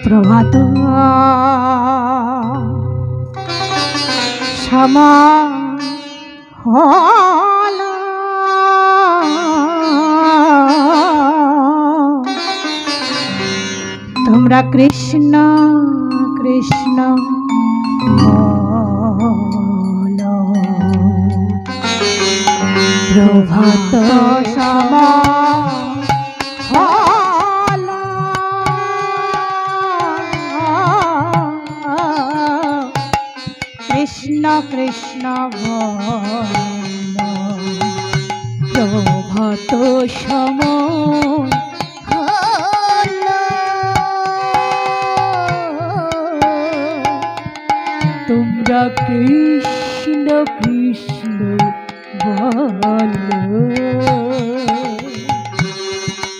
প্রভাত সময় হল তোমরা কৃষ্ণ কৃষ্ণ বলো। প্রভাত সময় হল কৃষ্ণ কৃষ্ণ বলো। প্রভাত সময় তোমরা কৃষ্ণ কৃষ্ণ বলো।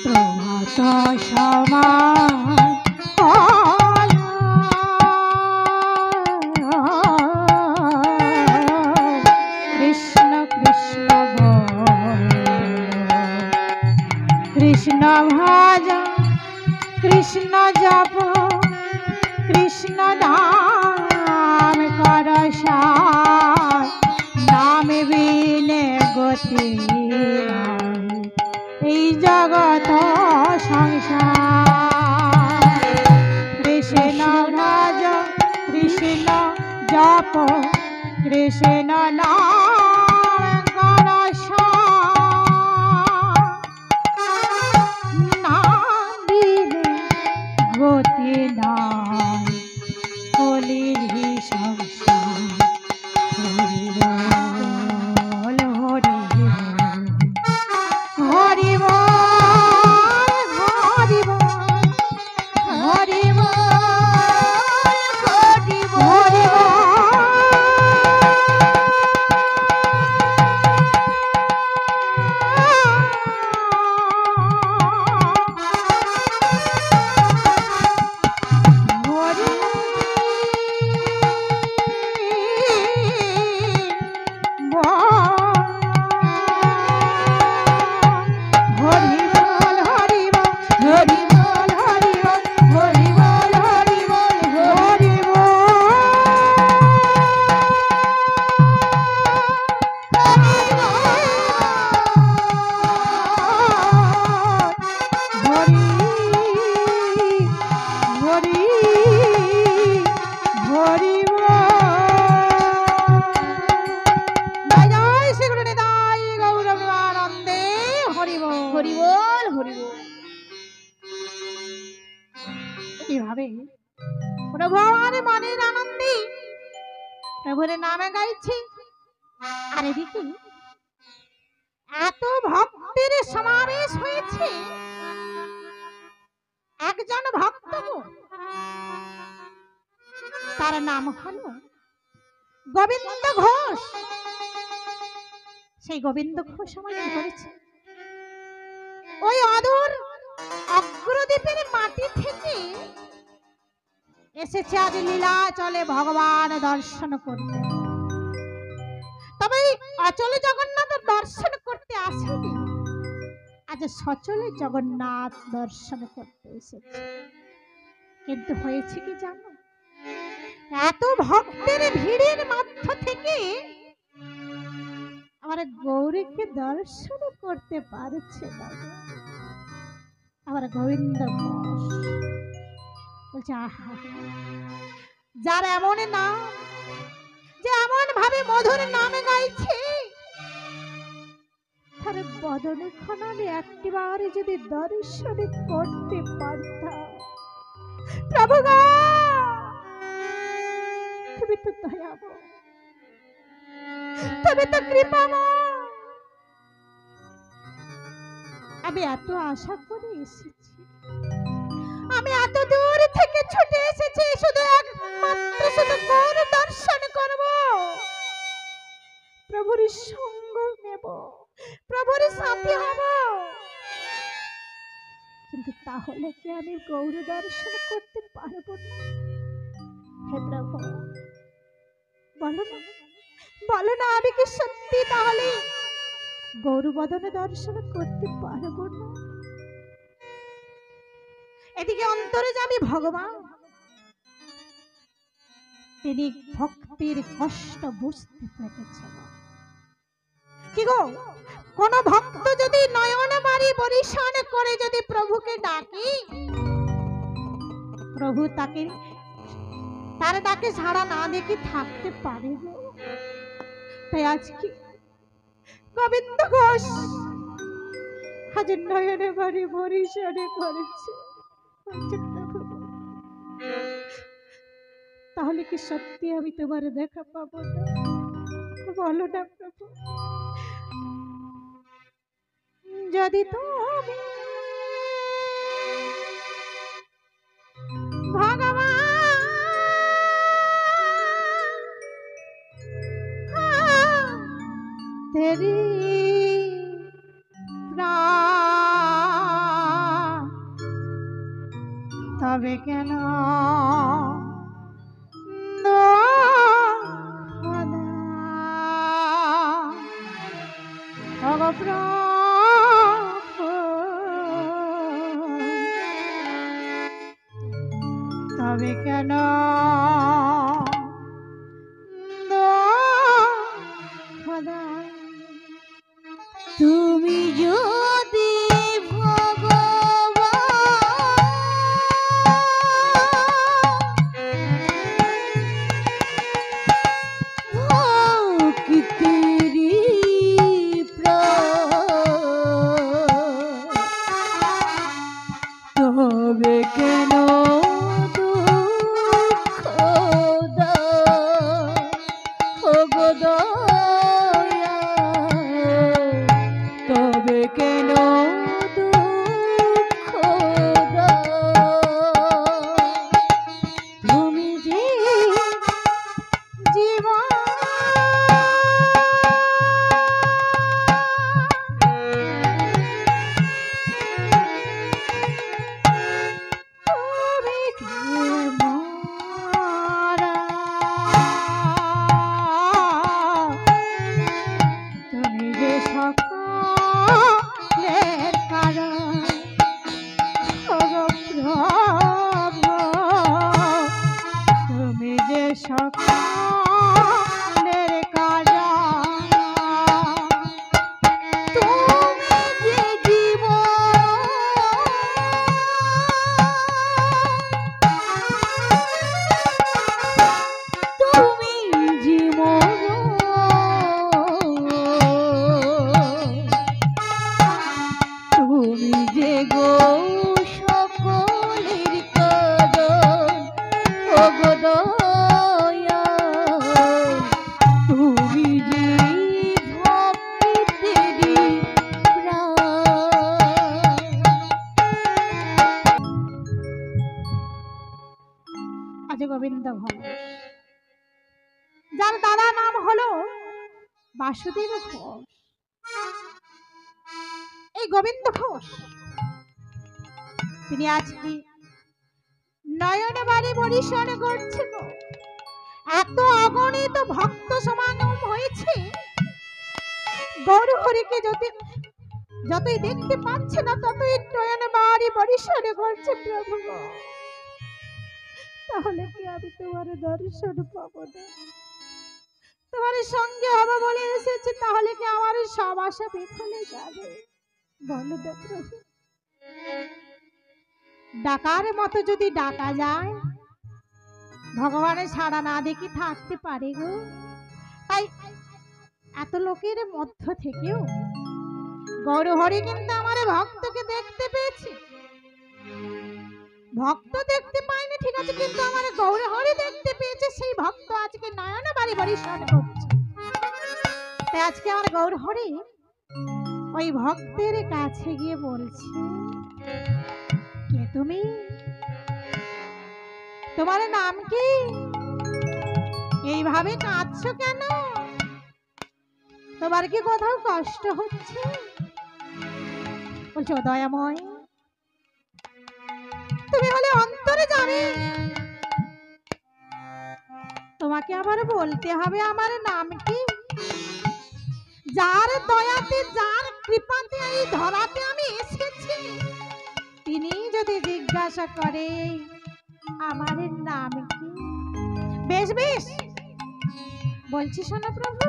প্রভাত সময় কৃষ্ণ কৃষ্ণ বলো। কৃষ্ণ ভজ কৃষ্ণ জপ কৃষ্ণ নাম কর সার। নাম বিনে গতি এই জগৎ সংসার। কৃষ্ণ ভজ কৃষ্ণ জপ কৃষ্ণ নাম কর সার। নাম বিনে গতি নাই কলির সংসার। হরি বল হরি হরি বল হরি বল হরি বল হরি বল। এইভাবে প্রভু আমার মনের আনন্দে প্রভুর নামে গাইছি। আর এদিকে এত ভক্তের সমাবেশ হয়েছে। একজন ভক্ত তার নাম হলো গোবিন্দ ঘোষ। সেই গোবিন্দ ঘোষ আমার কি করেছে, ওই অদূর অগ্রদ্বীপের মাটি থেকে এসেছে আজ লীলাচলে ভগবান দর্শন করতে। তবে অচল জগন্নাথ দর্শন করতে আসেনি, আজ সচলে জগন্নাথ দর্শন করতে এসেছে। কিন্তু হয়েছে কি জানো, এত ভক্তের ভিড়ের মধ্য থেকে আমার গৌরীকে দর্শন করতে পারছে না। আমার গোবিন্দ ঘোষ বলছে, আহা, যার এমন নাম, যে এমন ভাবে মধুর নামে গাইছে, তার বদন খননে একটিবার যদি দর্শন করতে পারতাম। প্রভু গো, তুমি তো দয়াময়, তুমি তো কৃপাময়। আমি এত আশা করে এসেছি, আমি এত দূর থেকে ছুটে এসেছি শুধু একমাত্র শুধু গৌর দর্শন করব, প্রভুর সঙ্গ নেব, প্রভুর সাথী হব। কিন্তু তাহলে কি আমি গৌর দর্শন করতে পারবো না? হে প্রভু, বলো না, বলো না, আমি কি সত্যি তাহলে গৌর বদন দর্শন করতে পারবো না? এদিকে অন্তর্যামী ভগবান তিনি ভক্তির কষ্ট বুঝতে পেরেছেন। কি গো, কোন ভক্ত যদি নয়ন বাড়ি বরিশান করে যদি প্রভুকে ডাকে, প্রভু তাকে তার ডাকে সাড়া না দেখে থাকতে পারে গো। তাই আজকে গোবিন্দ ঘোষ আজ নয়নে বাড়ি বরিশানে করেছে। তাহলে কি সত্যি আমি তোমার দেখা পাবো না? বলো না প্রভু। যদি তুমি ভগবান তেরি প্রাণ, তবে কেন তবে কেন তুমি যদি তবে কেন তবে কেন দুঃখ তুমি যে জীবন গোবিন্দ ঘোষ, যার দাদা নাম হলো বাসুদেব ঘোষ। এই গোবিন্দ ঘোষ তিনি আজকে নয়ন বাড়ি বরিশান করছেন। এত অগণিত ভক্ত সমাগম হয়েছে, গৌর হরিকে যতই দেখতে পাচ্ছে না ততই নয়ন বাড়ি বরিশান করছে। প্রভু, তাহলে কি আমি তোমার দর্শন পাবো না? তোমার সঙ্গে হবে বলে এসেছে, তাহলে কি আমার সব আশা বিফলে যাবে? বলো না প্রভু। ডাকার মতো যদি ডাকা যায়, ভগবানের সাড়া না দেখে থাকতে পারে গো। তাই এত লোকের মধ্য থেকেও গৌর হরি কিন্তু আমার ভক্তকে দেখতে পেয়েছে। ভক্ত দেখতে পায়নি ঠিক আছে, কিন্তু আমার গৌর হরি দেখতে পেয়েছে। সেই ভক্ত আজকে নয়ন বাড়ি বরিশান করছে। তাই আজকে আমার গৌর হরি ওই ভক্তের কাছে গিয়ে বলছে, কে তুমি? তোমার নাম কি? এইভাবে কাঁদছো কেন? তোমার কি কোথাও কষ্ট হচ্ছে? বলছো দয়াময়, তুমি হলে অন্তরে জানে, তোমাকে আবার বলতে হবে আমার নাম কি? যার দয়াতে যার কৃপাতে এই ধরাতে আমি এসেছি, তিনি যদি জিজ্ঞাসা করে আমার নাম কি, বেশ বেশ বলছি, শোনো প্রভু,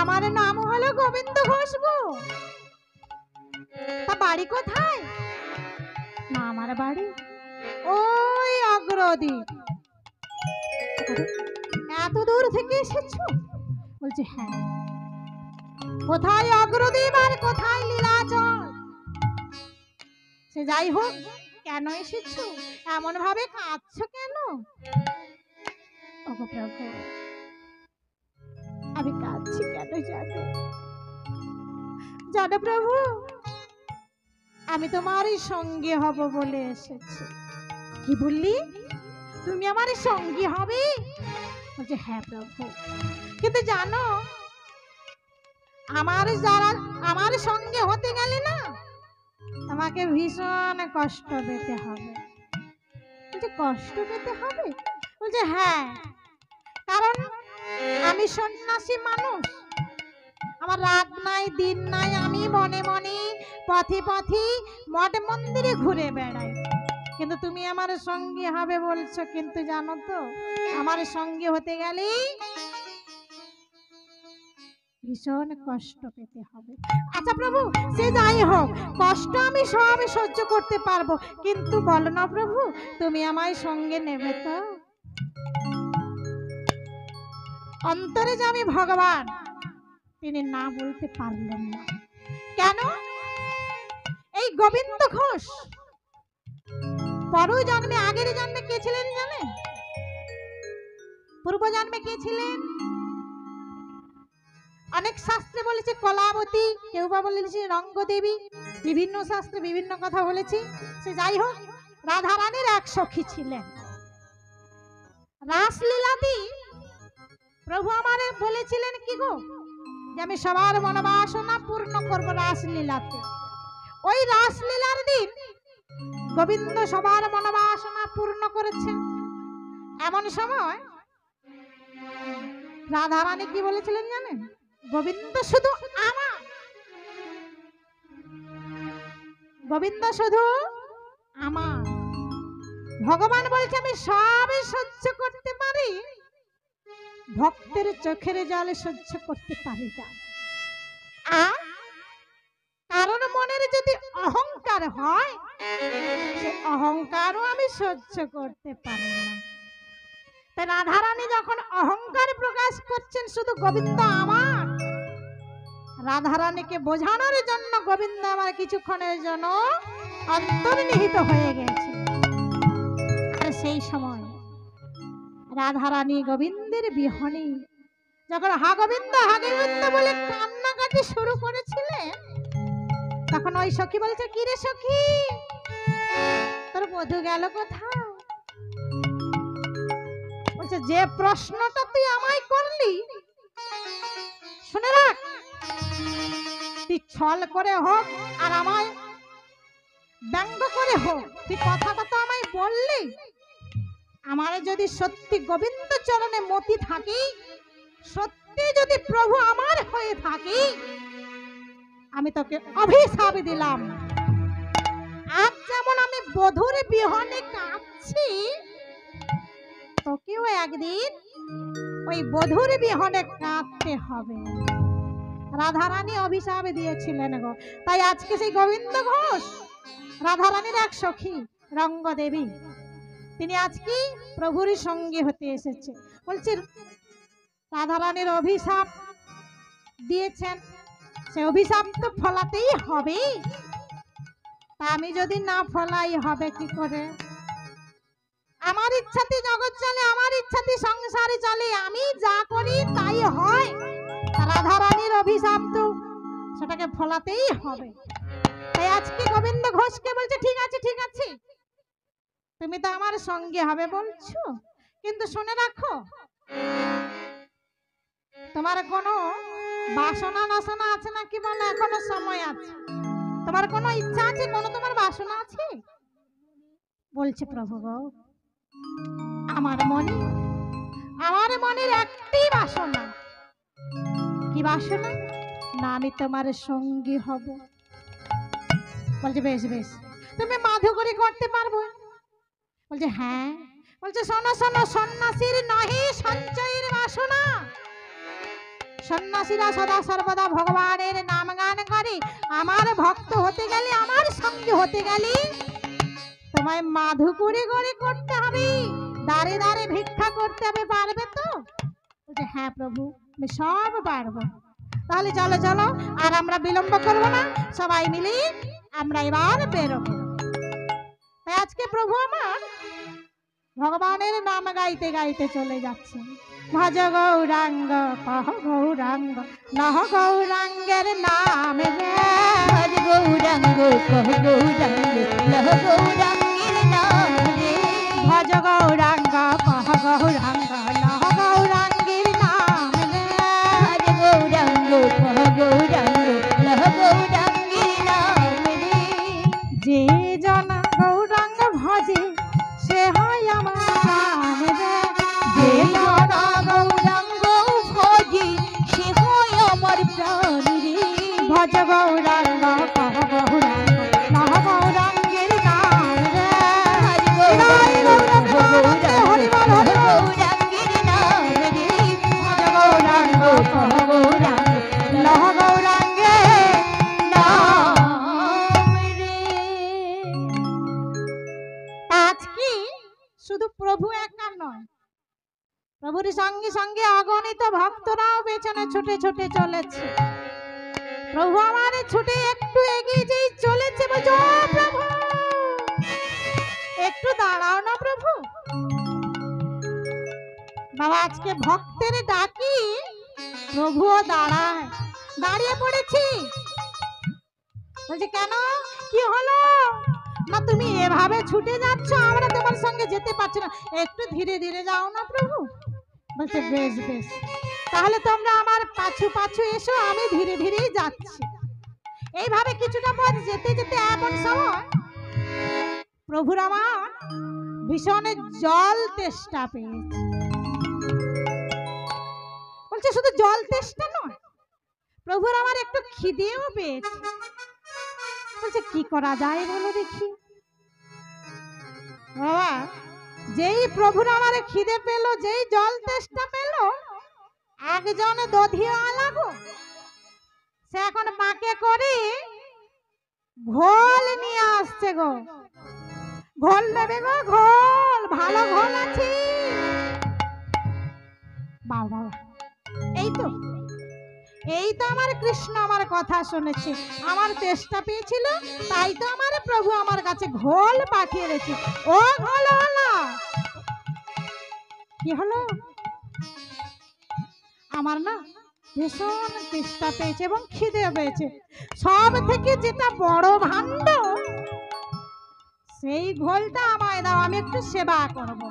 আমার নাম হলো গোবিন্দ ঘোষ গো। তা বাড়ি কোথায়? না, আমার বাড়ি ওই অগ্রদ্বীপ। এত দূর থেকে এসেছো? বলছে হ্যাঁ। কোথায় অগ্রদ্বীপ আর কোথায় লীলাচল? সে যাই হোক, কেন এসেছো? এমন ভাবে কাঁদছো কেন? ওগো প্রভু, আমি কাঁদছি কেন জানো প্রভু? আমি তোমারই সঙ্গী হব বলে এসেছি। কি বললি? তুমি আমার সঙ্গী হবে? বলছে হ্যাঁ প্রভু, কিন্তু জানো, আমার সঙ্গে হতে গেলে না তোমাকে ভীষণ কষ্ট পেতে হবে। বলছে কষ্ট পেতে হবে? বলছে হ্যাঁ, কারণ আমি সন্ন্যাসী মানুষ, আমার রাত নাই দিন নাই, আমি মনে মনে পথে পথে মঠ মন্দিরে ঘুরে বেড়াই। কিন্তু তুমি আমার সঙ্গী হবে বলছো, কিন্তু জানো তো আমার সঙ্গী হতে গেলে ভীষণ কষ্ট পেতে হবে। আচ্ছা প্রভু, সে যাই হোক, কষ্ট আমি সব সহ্য করতে পারবো, কিন্তু বলো না প্রভু, তুমি আমায় সঙ্গে নেবে তো? অন্তরে যে আমি ভগবান, তিনি না বলতে পারলেন না। কেন? এই গোবিন্দ ঘোষ পর জন্মে, আগের জন্মে কে ছিলেন জানেন? পূর্ব জন্মে কে ছিলেন? অনেক শাস্ত্রে বলেছে কলাবতী, কেউ বা বলেছে রঙ্গদেবী, বিভিন্ন শাস্ত্রে বিভিন্ন কথা বলেছি। সে যাই হোক, রাধা রানীর এক সখী ছিলেন। রাসলীলাতে প্রভু আমারে বলেছিলেন কি গো, যে আমি সবার মনোবাসনা পূর্ণ করব রাসলীলাতে। ওই রাসলীলার দিন গোবিন্দ সবার মনোবাসনা পূর্ণ করেছেন। এমন সময় রাধা রানী কি বলেছিলেন জানেন? গোবিন্দ শুধু আমার, গোবিন্দ শুধু আমার। ভগবান বলছে আমি সব সহ্য করতে পারি, ভক্তের চোখের জল সহ্য করতে পারি না। কারণ মনের যদি অহংকার হয়, সে অহংকারও আমি সহ্য করতে পারি না। তাই রাধারানী যখন অহংকার প্রকাশ করছেন শুধু গোবিন্দ আমার, রাধারানীকে বোঝানোর জন্য গোবিন্দ আমার কিছুক্ষণের জন্য অন্তর্নিহিত হয়ে গেছে। আর সেই সময় রাধারানী গোবিন্দের বিহনে যখন হা গোবিন্দ বলে কান্নাকাটি শুরু করেছিলেন, তখন ওই সখী বলছে কি রে সখী, তোর বধূ গেল কোথায়? বলছে যে প্রশ্নটা তুই আমায় করলি, শুনে রাখ, তুই ছল করে হোক আর আমায় ব্যঙ্গ করে হোক, তুই কথাটা তো আমায় বললি। আমার যদি সত্যি গোবিন্দ চরণে মতি থাকি, সত্যি যদি প্রভু আমার হয়ে থাকি, আমি তোকে অভিশাপ দিলাম। আজ যেমন আমি বধূর বিহনে কাঁদছি, তোকেও একদিন ওই বধূর বিহনে কাঁদতে হবে। রাধারানী অভিশাপ দিয়েছিলেন গো। তাই আজকে সেই গোবিন্দ ঘোষ রাধারানীর এক সখী রঙ্গদেবী, তিনি আজকে প্রভুর সঙ্গে হতে এসেছে। বলছি রাধারানীর অভিশাপ দিয়েছেন, সে অভিশাপ তো ফলাতেই হবে। তা আমি যদি না ফলাই হবে কি করে? আমার ইচ্ছাতে জগৎ চলে, আমার ইচ্ছাতে সংসারে চলে, আমি যা করি তাই হয়। রাধারানীর অভিশাপ তো সেটাকে ফলাতেই হবে। তাই আজকে গোবিন্দ ঘোষকে বলছে ঠিক আছে ঠিক আছে, তুমি তো আমার সঙ্গে হবে বলছো, কিন্তু শুনে রাখো, তোমার কোনো বাসনা নাসনা আছে নাকি বলো, এখনো সময় আছে। তোমার কোনো ইচ্ছা আছে, কোনো তোমার বাসনা আছে? বলছে প্রভু গো, আমার মনের একটি বাসনা। কি বাসনা? না আমি তোমার সঙ্গী হব। বলছে বেশ বেশ, তুমি মাধুকরী করতে পারবো? বলছে হ্যাঁ। বলছে শোনো শোনো, সন্ন্যাসীর নহি সঞ্চয়ের বাসনা। সন্ন্যাসীরা সদা সর্বদা ভগবানের নাম গান করে। আমার ভক্ত হতে গেলে, আমার সঙ্গে হতে গেলে তোমায় মাধুপুরে গড়ে করতে হবে, দাঁড়ে দাঁড়ে ভিক্ষা করতে হবে। পারবে তো? বলছে হ্যাঁ প্রভু, আমি সব পারবো। তাহলে চলো চলো, আর আমরা বিলম্ব করবো না, সবাই মিলে আমরা এবার বেরোবো। তাই আজকে প্রভু আমার ভগবানের নাম গাইতে গাইতে চলে যাচ্ছে। ভজ গৌরাঙ্গ কহ গৌরাঙ্গ, নহ গৌরাঙ্গের নাম রে। ভজ গৌরাঙ্গ কহ গৌরাঙ্গ, নহ গৌরাঙ্গের নাম রে। ভজ গৌরাঙ্গ কহ গৌরাঙ্গ, নহ গৌরাঙ্গের নাম রে। ভজ গৌরাঙ্গ কহ গৌরাঙ্গ, নহ গৌরাঙ্গের নাম রে। যে জন গৌরাঙ্গ ভজে সে হয় আমার প্রাণ রে। যে জন গৌরাঙ্গ ভজে সে হয় আমার প্রাণ রে। ভজ গৌরাঙ্গ কহ গৌরাঙ্গ, নহ গৌরাঙ্গের নাম রে। গৌরাঙ্গের নাম রে। ভজ গৌরাঙ্গ কহ গৌরাঙ্গ, নহ গৌরাঙ্গের নাম রে। আজ কি শুধু প্রভু একা নয়, প্রভুর সঙ্গে সঙ্গে অগণিত ভক্তরাও পেছনে ছুটে ছুটে চলেছে। প্রভু আমার ছুটে একটু এগিয়ে যেই চলেছে, বলছে ও প্রভু একটু দাঁড়াও না প্রভু। বাবা আজকে ভক্তের ডাকি প্রভুও দাঁড়ায়, দাঁড়িয়ে পড়েছি। বলছে কেন, কি হলো? না তুমি এভাবে ছুটে যাচ্ছ, আমরা তোমার সঙ্গে যেতে পারছি না, একটু ধীরে ধীরে যাও না প্রভু। বলছে বেশ বেশ, তাহলে তোমরা আমার পাছু পাছু এসো, আমি ধীরে ধীরেই যাচ্ছি। এইভাবে কিছুটা পথ যেতে যেতে এমন সময় প্রভুর আমার ভীষণ জল তেষ্টা পেয়েছে। বলছে শুধু জল তেষ্টা নয়, প্রভুর আমার একটু খিদেও পেয়েছে। বলছে কি করা যায় বলো দেখি। বাবা যেই প্রভুর আমার খিদে পেল, যেই জল তেষ্টা পেল, একজন দধিওয়ালা গো, সে এখন পাকে করে ঘোল নিয়ে আসছে গো। ঘোল নেবে গো, ঘোল, ভালো ঘোল আছে। বাবা এই তো আমার কৃষ্ণ আমার কথা শুনেছে, আমার তেষ্টা পেয়েছিল, তাই তো আমার প্রভু আমার কাছে ঘোল পাঠিয়ে রেখেছে। ও ঘোল হলো কি হলো, আমার না ভীষণ তেষ্টা পেয়েছে এবং খিদে পেয়েছে। সব থেকে যেটা বড় ভাণ্ড, সেই ঘোলটা আমায় দাও, আমি একটু সেবা করব।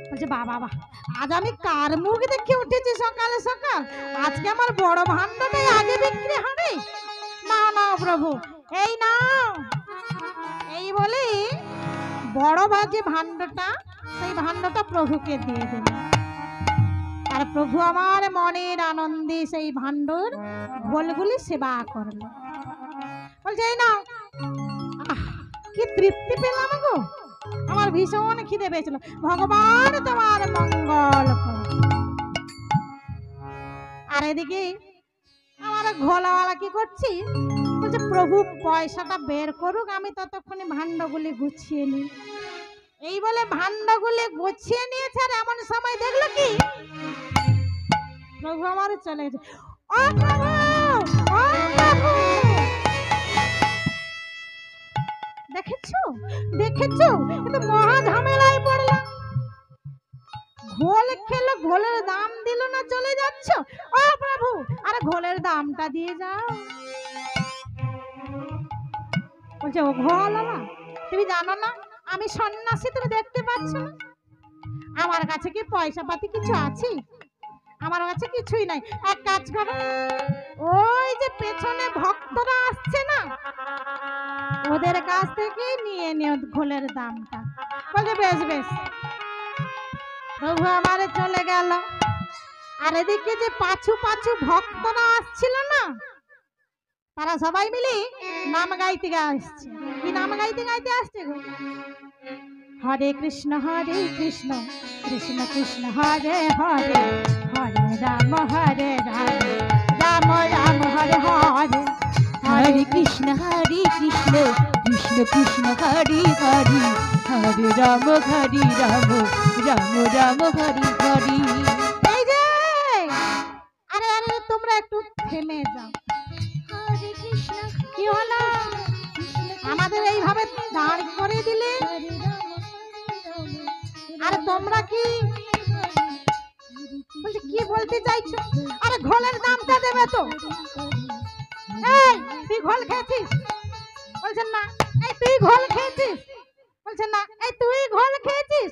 বলছে বাবা বাহ, আজ আমি কার মুখ দেখে উঠেছি সকালে সকাল, আজকে আমার বড় ভাণ্ডটাই আগে বিক্রি হবে। না না প্রভু, এই নাও। এই বলে বড় যে ভাণ্ডটা, সেই ভাণ্ডটা প্রভুকে দিয়ে দিল। আর প্রভু আমার মনের আনন্দে সেই ভাণ্ডর ঘোলগুলি সেবা করলো। বলছে এই নাও। কি তৃপ্তি পেলাম গো, আমার ভীষণ খিদে পেয়েছিল। ভগবান তোমার মঙ্গল করো। আর এদিকে আমার ঘোলাওয়ালা কি করছি, বলছে প্রভু পয়সাটা বের করুক, আমি ততক্ষণে ভাণ্ডগুলি গুছিয়ে নিই। এই বলে ভাণ্ডগুলি গুছিয়ে নিয়েছে। আর এমন সময় দেখলো কি প্রভু আমার চলে গেছে। ও প্রভু, ও প্রভু, দেখেছো দেখেছো, কিন্তু মহা ঝামেলায় পড়লাম। ঘোল খেলো, ঘোলের দাম দিল না, চলে যাচ্ছ। ও প্রভু, আরে ঘোলের দামটা দিয়ে যাও। বলছে ও ঘোল না, তুমি জানো না আমি সন্ন্যাসী, তুমি দেখতে পাচ্ছ না আমার কাছে কি পয়সা পাতি কিছু আছে? আমার কাছে কিছুই নাই। এক কাজ করো, ওই যে পেছনে ভক্তরা আসছে না, ওদের কাছ থেকে নিয়ে নিও ঘোলের দামটা। বলছে বেশ বেশ। প্রভু আমার চলে গেল। আর এদিকে যে পাছু পাছু ভক্তরা আসছিল না, তারা সবাই মিলে নাম গাইতে আসছে। কি নাম গাইতে গাইতে আসছে গো? হরে কৃষ্ণ কৃষ্ণ কৃষ্ণ হরে হরে হরে রাম রাম রাম হরে হরে হরে কৃষ্ণ কৃষ্ণ কৃষ্ণ হরে হরে হরে রাম রাম রাম হরে হরে। এই যে আরে আরে তোমরা একটু থেমে যাও। হরে কৃষ্ণ কি হলো? আমাদের এইভাবে দাঁড় করে দিলে আর তোমরা কি বলছি কি বলতে চাইছো? আরে ঘোলের দামটা দেবে তো। এই তুই ঘোল খেয়েছিস? বলছেন না। এই তুই ঘোল খেয়েছিস? বলছেন না। এই তুই ঘোল খেয়েছিস?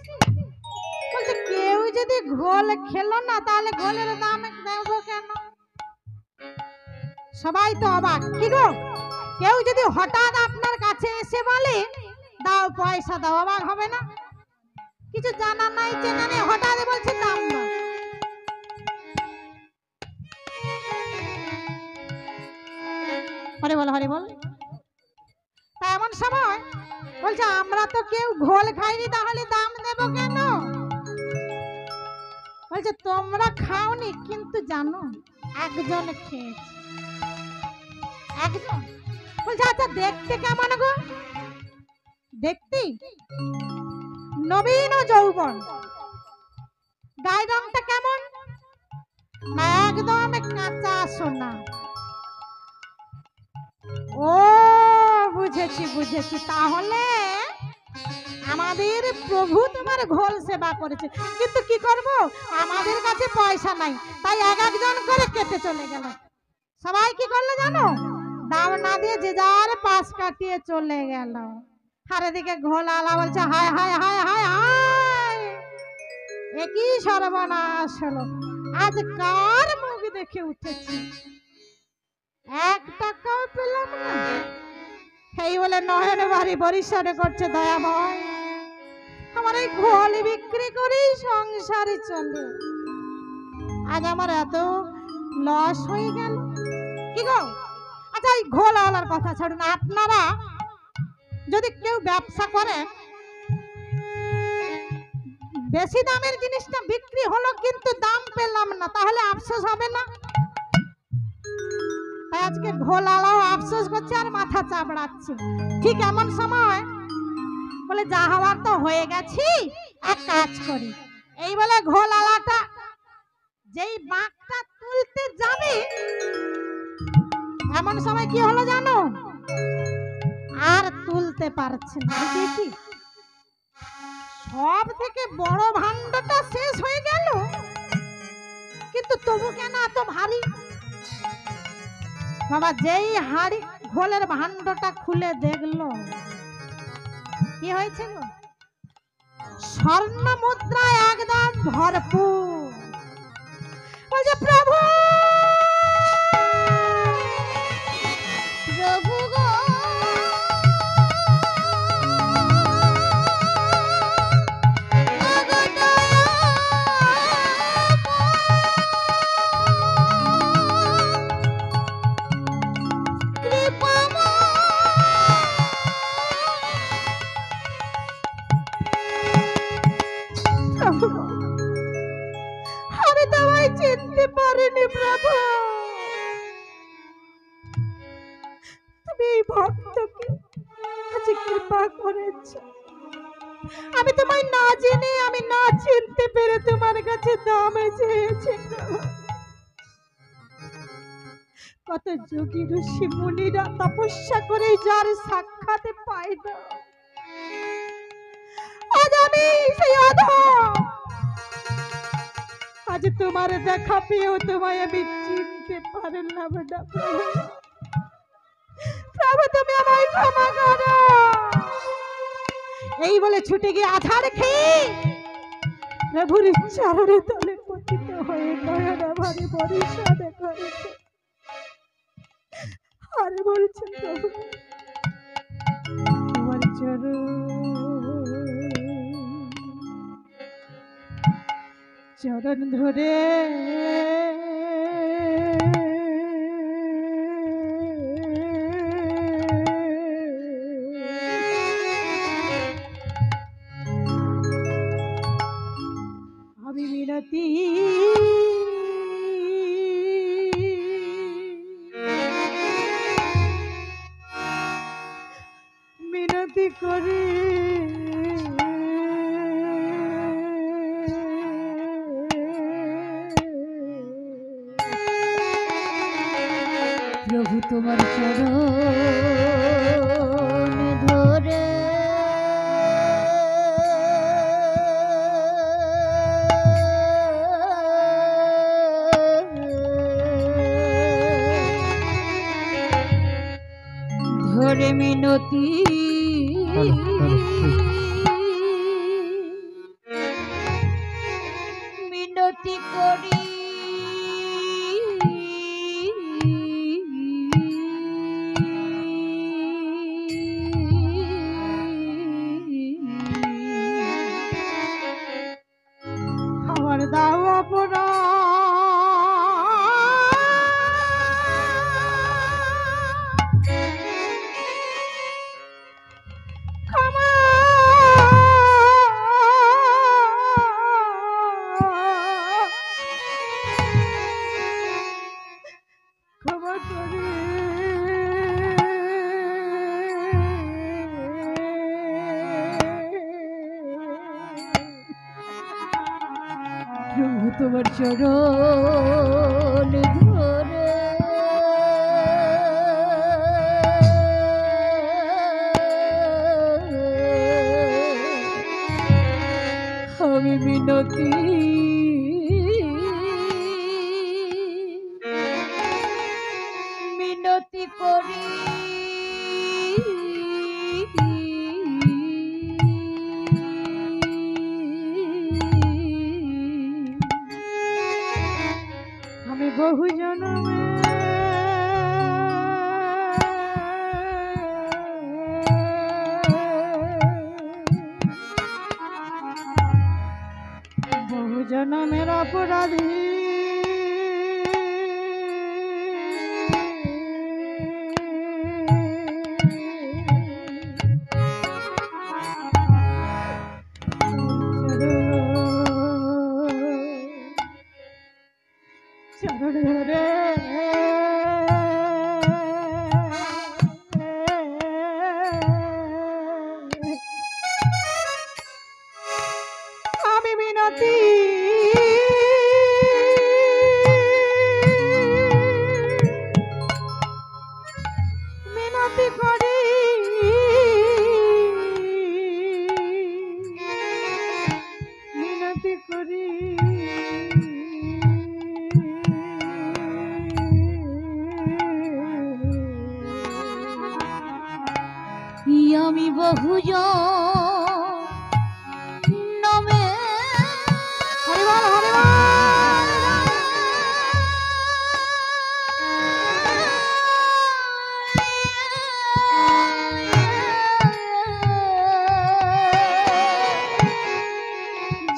বলছে কেউ যদি ঘোল খেলো না তাহলে ঘোলের দাম দেবো কেন? সবাই তো অবাক। কি গো, কেউ যদি হঠাৎ আপনার কাছে এসে বলে দাও পয়সা দাও, অবাক হবে না? কিছু জানা নাই চেনা নেই, হঠাৎ বলছে দাম দাও। হরে বল হরে বল। তা এমন সময় বলছে আমরা তো কেউ ঘোল খাইনি, তাহলে দাম দেব কেন? বলছে তোমরা খাওনি কিন্তু জানো একজন খেয়েছে। একজন বলছে আচ্ছা দেখতে কেমন গো? দেখতে নবীন ও যৌবন। গায়ের রংটা কেমন? না একদম কাঁচা সোনা। ও বুঝেছি। তাহলে আমাদের প্রভু তোমার ঘোল সেবা করেছে, কিন্তু কি করব, আমাদের কাছে পয়সা নাই, তাই এক একজন করে কেটে চলে গেল। সবাই কি করলো জানো? দাম না দিয়ে যে যার পাশ কাটিয়ে চলে গেল। আর এদিকে ঘোল আলা বলছে হায় হায় হায় হায় হায়, একই সর্বনাশ হলো। আজ কার মুখ দেখে উঠেছি, 1 টাকাও পেলাম না। এই বলে নয়ন বাড়ি পরিষ্কার করছে দয়াময়। আমার এই ঘোল বিক্রি করেই সংসারে চলে, আজ আমার এত লস হয়ে গেল। কি গো, আচ্ছা এই ঘোল আলার কথা ছাড়ুন, আপনারা যদি কেউ ব্যবসা করে, বেশি দামের জিনিসটা বিক্রি হলো কিন্তু দাম পেলাম না, তাহলে আফসোস হবে না? তাই আজকে ঘোল আলাও আফসোস করছে আর মাথা চাপড়াচ্ছে। ঠিক এমন সময় বলে যা হওয়ার তো হয়ে গেছি, এক কাজ করি। এই বলে ঘোল আলাটা যেই বাঁকটা তুলতে যাবে, এমন সময় কি হলো জানো? আর তুলতে পারছে না। দেখি সব থেকে বড় ভাণ্ডটা শেষ হয়ে গেল, কিন্তু তবু কেন এত ভারী? বাবা যেই হাড়ি ঘোলের ভাণ্ডটা খুলে দেখলো, কি হয়েছে গো? স্বর্ণ মুদ্রায় একদম ভরপুর। বলছে প্রভু প্রভু গো আমি তোমায় চিনতে পারিনি প্রভু, তুমি এই ভক্তকে আজ কৃপা করেছ। আমি তোমায় না জেনে, আমি না চিনতে পেরে তোমার কাছে দামে চেয়েছি। কত যোগী ঋষি মুনিরা তপস্যা করে যার সাক্ষাৎ পায় না, আজ আমি সেই অধম, আজ তোমার দেখা পেয়েও তোমায় আমি চিনতে পারলাম না। প্রভু তুমি আমায় ক্ষমা করো। এই বলে ছুটে গিয়ে আছাড় খেয়ে প্রভুর চরণে তলে পতিত হয়ে নয়ন ভারে বরিশাদ করেছে আর বলছে প্রভু তোমার চরণ ধরে মিনতি করি প্রভু তোমার চরণ ধরে ধরে মিনতি মিনতি করি আমার দাও অপরাধ ক্ষমা ক্ষমা করে প্রভু তোমার চরণ ধরে আমি মিনতি মিনতি করি আমি বহু জন্মে বহু জন্মের অপরাধী চরণ ধরে আমি মিনতি মিনতি করি মিনতি করি আমি বহুজন নামে হরিবল হরিবল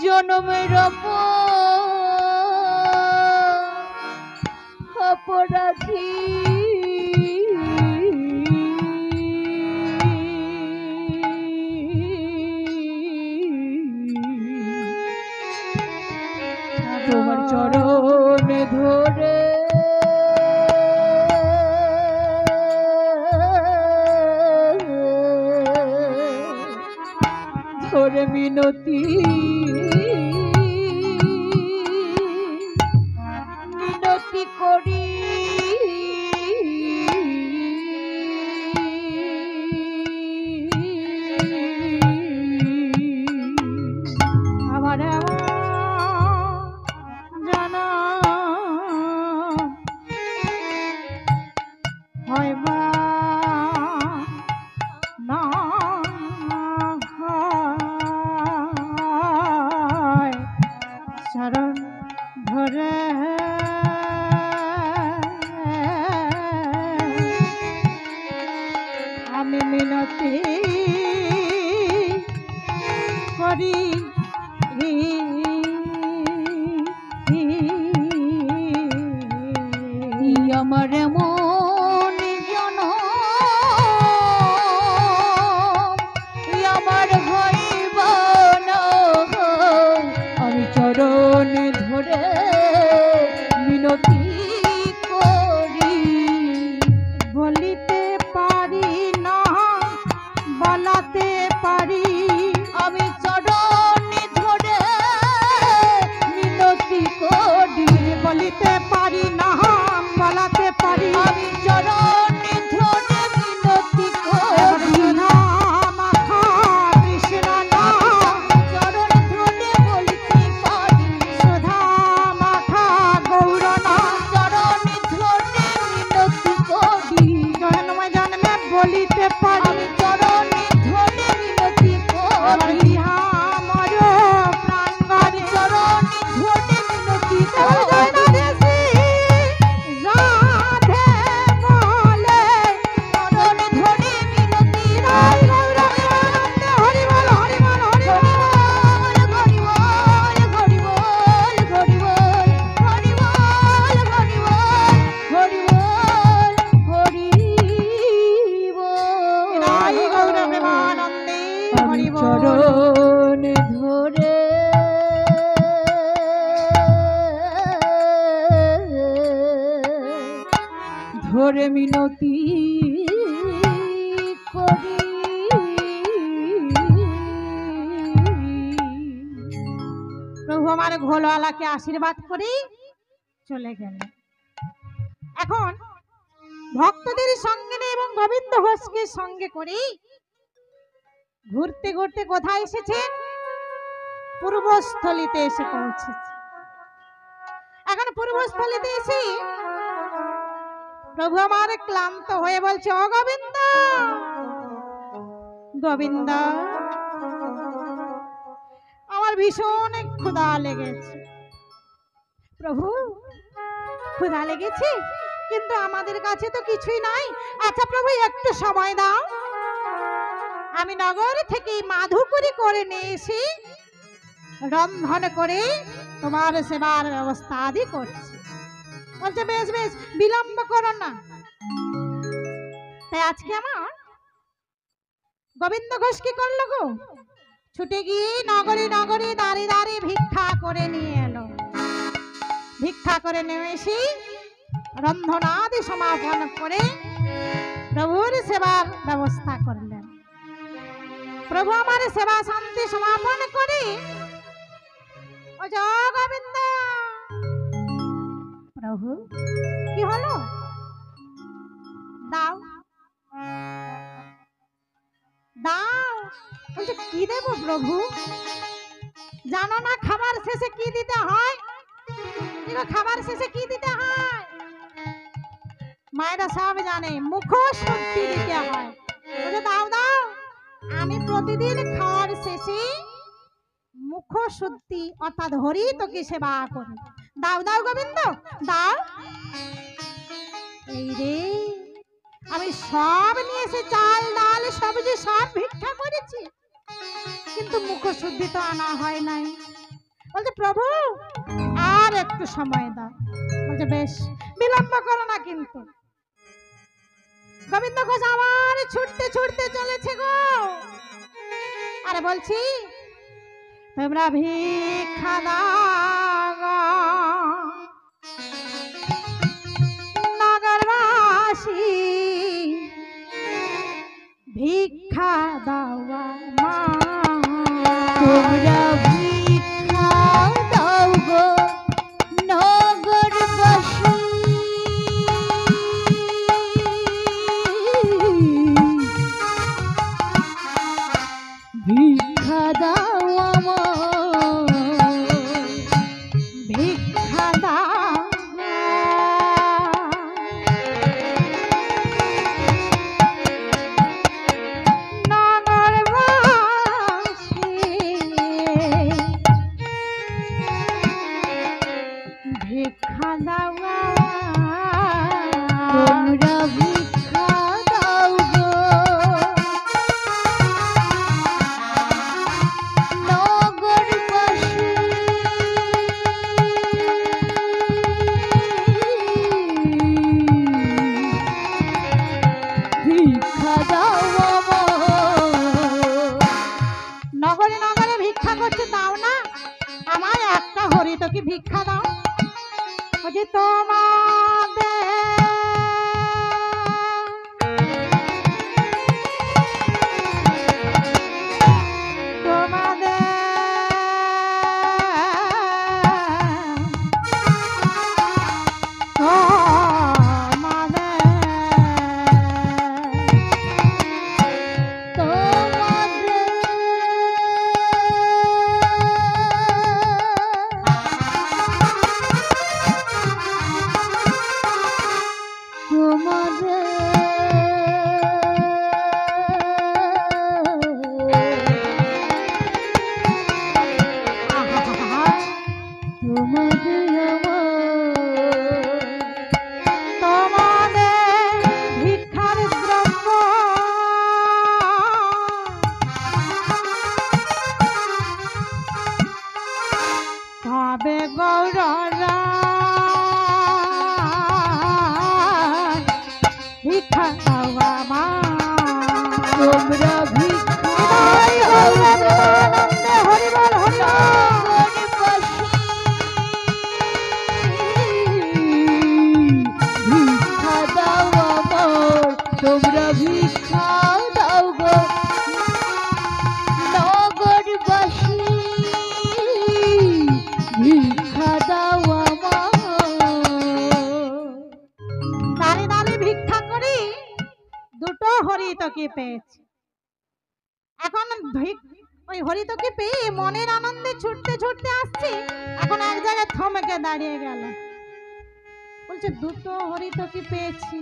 জনমের অপরাধী তোমার চরণ ধরে ধরে মিনতি মিনতি করি আমার জানা হয় মা না হয় চরণ ধরে আমি মিনতি করি আমার এমন জন আমার হইব না আমি চরণ ধরে মিনতি করি বলিতে পারি না বলাতে পারি, আমি চরণে ধরে মিনতি করি, বলিতে পারি না বলাতে পারি, আমি চরণে ধরে মিনতি করি, সুধা মাখা কৃষ্ণ নাম, চরণ ধরে বলিতে পারি, সুধা মাখা গৌর নাম, চরণে ধরে মিনতি করি, জন্মে জন্মে বলিতে পারি, আমি চরণে ধরে মিনতি করি, ইহা মর প্রাঙ্গণে চরণে ধরে মিনতি জয় করি। রাধেশি রাধে বলে, চরণে ধরে মিনতি জয় গৌর প্রেমানন্দে হরি বল হরি বল হরি বল। হরি বল হরি বল হরি বল হরি বল হরি বল হরি বল জয় গৌর প্রেমানন্দে হরি বল। চরণ ধরে ধরে মিনতি করি প্রভু আমার ঘোলওয়ালাকে আশীর্বাদ করি চলে গেল। এখন ভক্তদের সঙ্গে নিয়ে এবং গোবিন্দ ঘোষকে সঙ্গে করে ঘুরতে ঘুরতে কোথায় এসেছে? পূর্বস্থলীতে এসে পৌঁছেছে। এখন পূর্বস্থলীতে এসে প্রভু আমার ক্লান্ত হয়ে বলছে, ও গোবিন্দ গোবিন্দ, আমার ভীষণ ক্ষুধা লেগেছে। প্রভু ক্ষুধা লেগেছে, কিন্তু আমাদের কাছে তো কিছুই নাই। আচ্ছা প্রভু একটু সময় দাও, আমি নগর থেকে মাধুকরী করে নিয়ে এসে রন্ধন করে তোমার সেবার ব্যবস্থা আদি করছি। বলছে বেশ বেশ, বিলম্ব করো না। তাই আজকে আমার গোবিন্দ ঘোষ কি করলো গো? ছুটে গিয়ে নগরে নগরে দাঁড়িয়ে দাঁড়িয়ে ভিক্ষা করে নিয়ে এলো। ভিক্ষা করে নিয়ে এসে রন্ধনাদি সমাপন করে প্রভুর সেবার ব্যবস্থা করলেন। প্রভু আমার সেবা শান্তি সমাপন করে ও জয় গোবিন্দ। প্রভু কি হলো? দাও দাও। বলছে কি দেবো প্রভু? জানো না খাবার শেষে কি দিতে হয়? খাবার শেষে কি দিতে হয়? মায়েরা সব জানে, মুখ শুদ্ধি দিতে হয়। বলছে দাও দাও, আমি প্রতিদিন খাওয়ার শেষে মুখ শুদ্ধি অর্থাৎ হরি তোকে সেবা করি। দাও দাও গোবিন্দ দাও। এই রে, আমি সব নিয়ে এসে চাল ডাল সবজি সব ভিক্ষা করেছি, কিন্তু মুখ শুদ্ধি তো আনা হয় নাই। বলছে প্রভু আর একটু সময় দাও। বলছে বেশ, বিলম্ব করো না কিন্তু। গোবিন্দ ঘোষ আবার ছুটতে ছুটতে চলেছে গো। আরে বলছি তোমরা ভিক্ষা দাও গো, নগরবাসী ভিক্ষা দাও মা। তোমরা ভিক্ষা দাও গো নগরবাসী, ভিক্ষা দাও আমার, ভিক্ষা দাও নগরবাসী ভিক্ষা দাও। তোমরা ভিক্ষা দাও গো নগরবাসী, ভিক্ষা দাও আমার। নগরে নগরে ভিক্ষা করছে, দাও না আমায় একটা হরি তোকে ভিক্ষা দাও। বলছি তোমাদের পেয়েছি। এখন ওই হরিতকি পেয়ে মনের আনন্দে ছুটতে ছুটতে আসছি, এখন এক জায়গায় থমকে দাঁড়িয়ে গেল। বলছে দুটো হরিতকি পেয়েছি,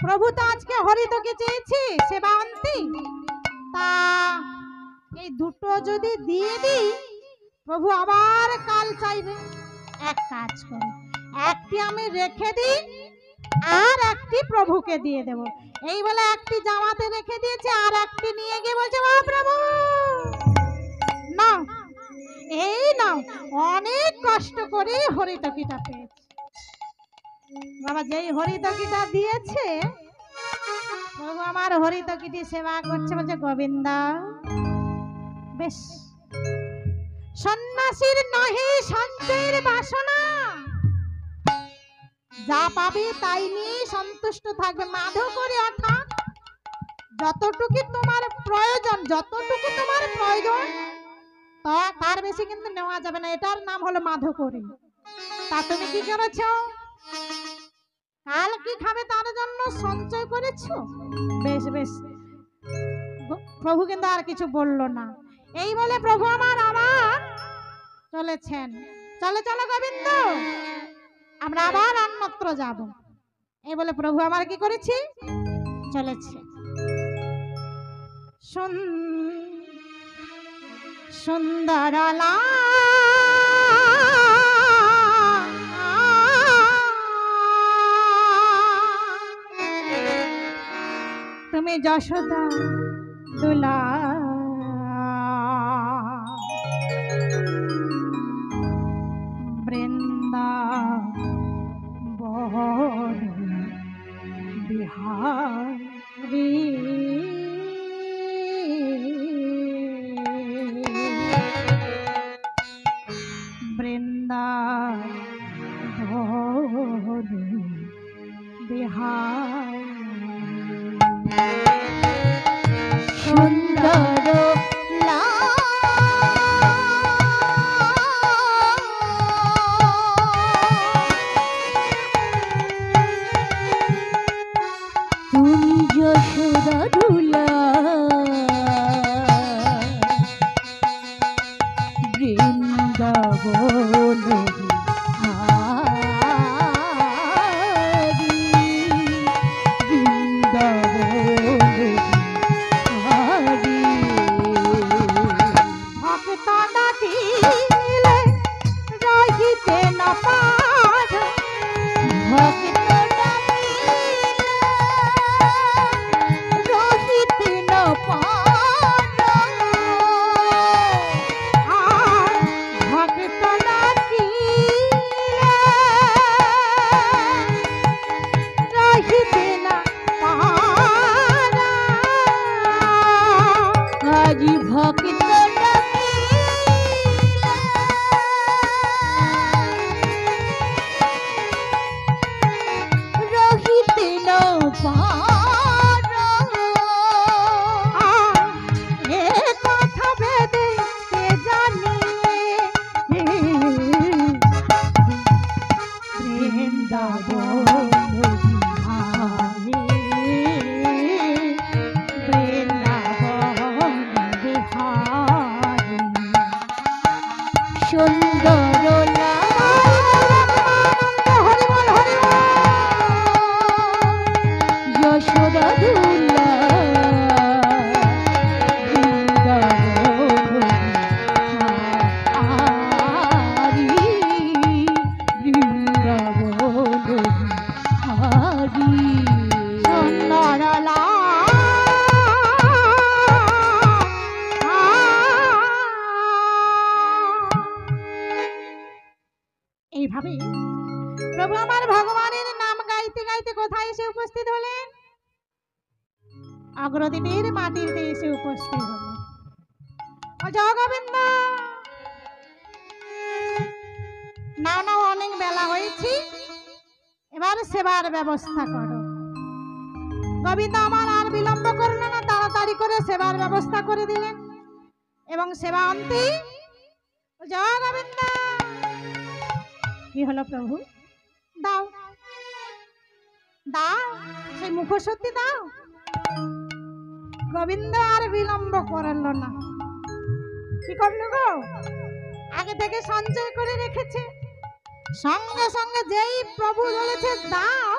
প্রভু তো আজকে হরিতকি চেয়েছি সেবান্তি, তা এই দুটো যদি দিয়ে দিই প্রভু আবার কাল চাইবে। এক কাজ করো, একটি আমি রেখে দিই আর একটি প্রভুকে দিয়ে দেব। এই বলে একটি জামাতে রেখে দিয়েছে আর একটি নিয়ে গিয়ে বলছে ও প্রভু নাও, এই নাও, অনেক কষ্ট করে হরিতকিটা পেয়েছি। বাবা যেই হরিতকিটা দিয়েছে প্রভু আমার হরিতকিটি সেবা করছে, বলছে গোবিন্দা বেশ, সন্ন্যাসীর নহে সঞ্চয়ের বাসনা, যা পাবে তাই নিয়ে সন্তুষ্ট থাকবে। মাধো করে অর্থাৎ যতটুকু তোমার প্রয়োজন, যতটুকু তোমার প্রয়োজন তার বেশি কিন্তু নেওয়া যাবে না, এটার নাম হলো মাধো করে। তা তুমি কি করেছো? কাল কি খাবে তার জন্য সঞ্চয় করেছো। বেশ বেশ, প্রভু কিন্তু আর কিছু বলল না। এই বলে প্রভু আমার আবার চলেছেন। চলো চলো গোবিন্দ, আমরা আবার অন্যত্র যাব। এই বলে প্রভু আমার কি করেছি চলেছে। সুন্দরলা তুমি যশোদা দুলা, বৃন্দাবন বিহারী, বৃন্দাবন বিহারী, সুন্দর যশোদা দুলা, বৃন্দাবন বিহারী, বৃন্দাবন বিহারী, ভক্ত ডাকিলে রহিতে না পার, ভক্ত রহিতে না পার, আর ভক্ত ডাকিলে রহিতে না পার, আজি ভক্ত রহিতে না পার, এ কথা বেদে কে জানিয়ে বৃন্দাবন বিহারী, বৃন্দাবন বিহারী, সুন্দর হরিবল হরিবল, যশোদা দুলা, বৃন্দাবন বিহারী, বৃন্দাবন বিহারী, সুন্দরলা এইভাবে প্রভু আমার ভগবানের নাম গাইতে গাইতে কোথায় এসে উপস্থিত হলেন? অগ্রদ্বীপের মাটিতে এসে উপস্থিত হলেন। জয় গোবিন্দ, নাও নাও, অনেক বেলা হয়েছে, এবার সেবার ব্যবস্থা করো। গোবিন্দ আমার আর বিলম্ব করল না, তাড়াতাড়ি করে সেবার ব্যবস্থা করে দিলেন। এবং সেবা অন্তে জয় গোবিন্দ। কি হলো প্রভু? দাও দাও, সেই মুখোশটি দাও। গোবিন্দ আর বিলম্ব করলো না। কি করলো গো? আগে থেকে সঞ্চয় করে রেখেছে। সঙ্গে সঙ্গে যেই প্রভু বলেছে দাও,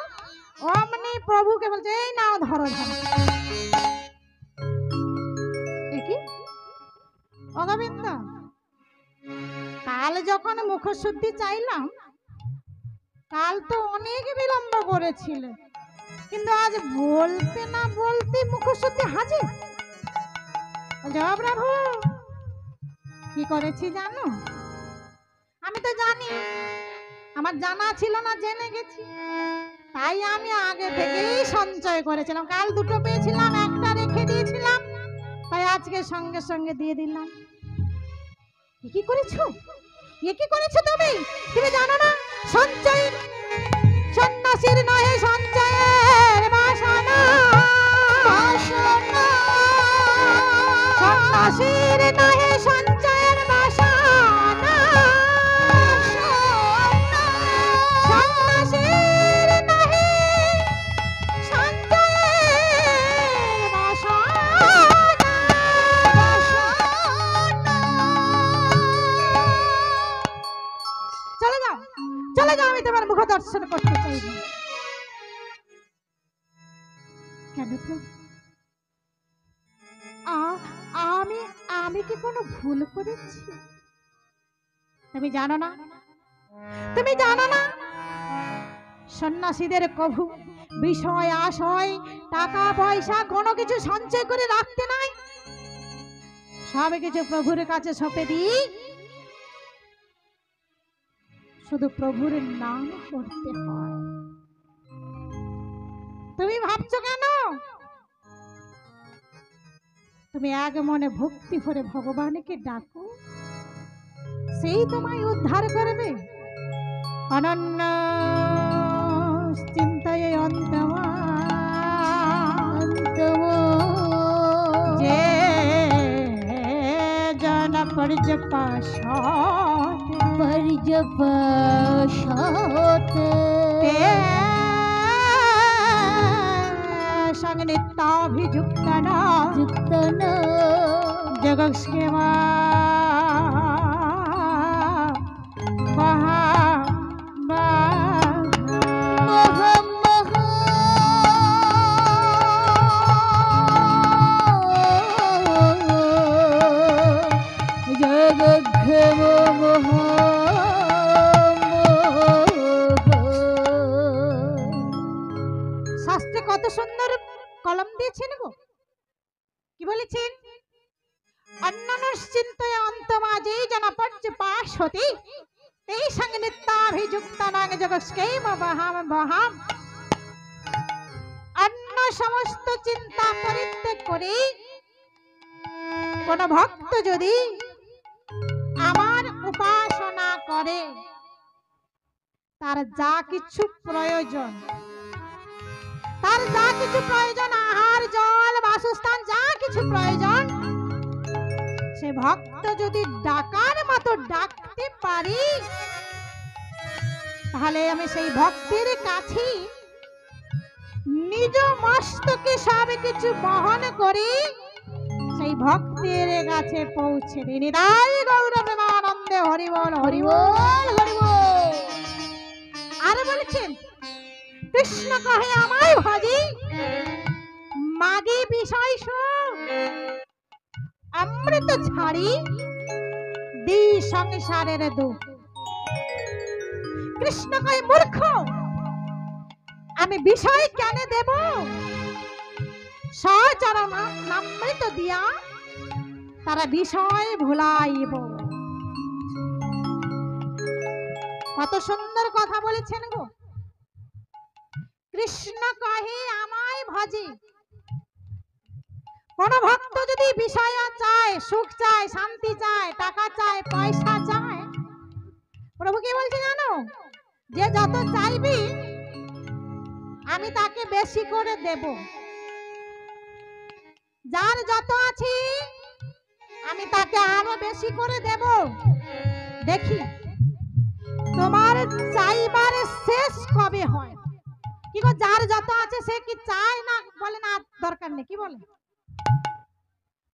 অমনি প্রভুকে বলছে এই নাও ধরো ধরো। কি ও গোবিন্দ, কাল যখন মুখশুদ্ধি চাইলাম, কাল তো অনেক বিলম্ব করেছিল, কিন্তু আজ বলতে না বলতে মুখশুদ্ধি হাজির। জয় প্রভু, কি করেছি জানো? আমি তো জানি, আমার জানা ছিল না, জেনে গেছি। তাই আমি আগে থেকেই সঞ্চয় করেছিলাম। কাল দুটো পেয়েছিলাম, একটা রেখে দিয়েছিলাম, তাই আজকে সঙ্গে সঙ্গে দিয়ে দিলাম। কি করেছো? কি করেছো তুমি? তুমি জানো না সঞ্চয় সন্ন্যাসীর নহে সঞ্চয়ের বাসনা, সন্ন্যাসীর নহে সঞ্চয়ের বাসনা, সন্ন্যাসীর নহে সঞ্চয়ের বাসনা। চলে যাও, চলে যাও, আমি তোমার মুখ দর্শন করতে চাই না। কেন প্রভু? আমি আমি কি কোনো ভুল করেছি? তুমি জানো না, তুমি জানো না সন্ন্যাসীদের কভু বিষয় আশয় টাকা পয়সা কোনো কিছু সঞ্চয় করে রাখতে নাই, সব কিছু প্রভুর কাছে সঁপে দিই, শুধু প্রভুর নাম করতে হয়। তুমি ভাবছো কেন? তুমি এক মনে ভক্তি ভরে ভগবানকে ডাকো, সেই তোমায় উদ্ধার করবে। অনন্য চিন্তায় অন্তমা যে জন পর্যপাশত संग नित्याभियुक्तन जगत्सेवा শাস্ত্রে কত সুন্দর কলম দিয়েছেন গো। কি বলেছেন? অন্যনশ্চিন্তয় অন্তমাজেই জনপর্যপাশতি তেই সঙ্গে নিত্যাভিযুক্তানাং জগৎস্কেম বহাম বহাম। অন্য সমস্ত চিন্তা পরিত্যাগ করে কোন ভক্ত যদি আমার উপাসনা করে, তার যা কিছু প্রয়োজন, তার যা কিছু প্রয়োজন, আহার জল বাসস্থান যা কিছু প্রয়োজন, সে ভক্ত যদি ডাকার মতো ডাকতে পারি, তাহলে আমি সেই ভক্তের কাছে নিজ মস্তকে সব কিছু বহন করি, সেই ভক্তের কাছে পৌঁছে দিই। নিতাই গৌর প্রেমানন্দে হরি বল হরি বল হরি বল। আর বলেছেন কৃষ্ণ কহে আমায় ভজি মাগে বিষয় সুখ, অমৃত ছাড়ি দি সংসারের দুঃখ। কৃষ্ণ কহে মূর্খ, আমি বিষয় কেন দেব? সচরণ অমৃত দিয়া তারা বিষয় ভুলাইব। কত সুন্দর কথা বলেছেন গো। কৃষ্ণ কহে আমায় ভজি। কোন ভক্ত যদি বিষয় চায়, সুখ চায়, শান্তি চায়, টাকা চায়, পয়সা চায়, প্রভু কি বলছে জানো? যে যত চাইবি আমি তাকে বেশি করে দেব। যার যত আছে আমি তাকে আরো বেশি করে দেব। দেখি তোমার চাইবার শেষ কবে হয়। কি গো, যার যত আছে সে কি চায় না? বলে না দরকার নেই, কি বলে?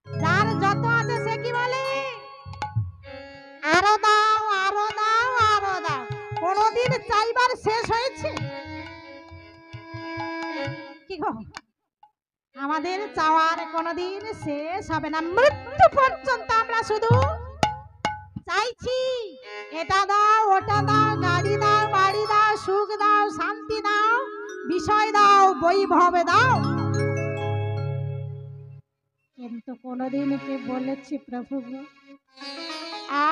যার যত আছে সে কি বলে, আরো দাও আরো দাও আরো দাও। কোনদিন চাইবার শেষ হয়েছে কি গো? আমাদের চাওয়ার কোনদিন শেষ হবে না, মৃত্যু পর্যন্ত আমরা শুধু চাইছি। এটা দাও ওটা দাও, গাড়ি দাও বাড়ি দাও, সুখ দাও শান্তি দাও, বিষয় দাও বৈভব দাও। কিন্তু কোনদিন কে বলেছি প্রভু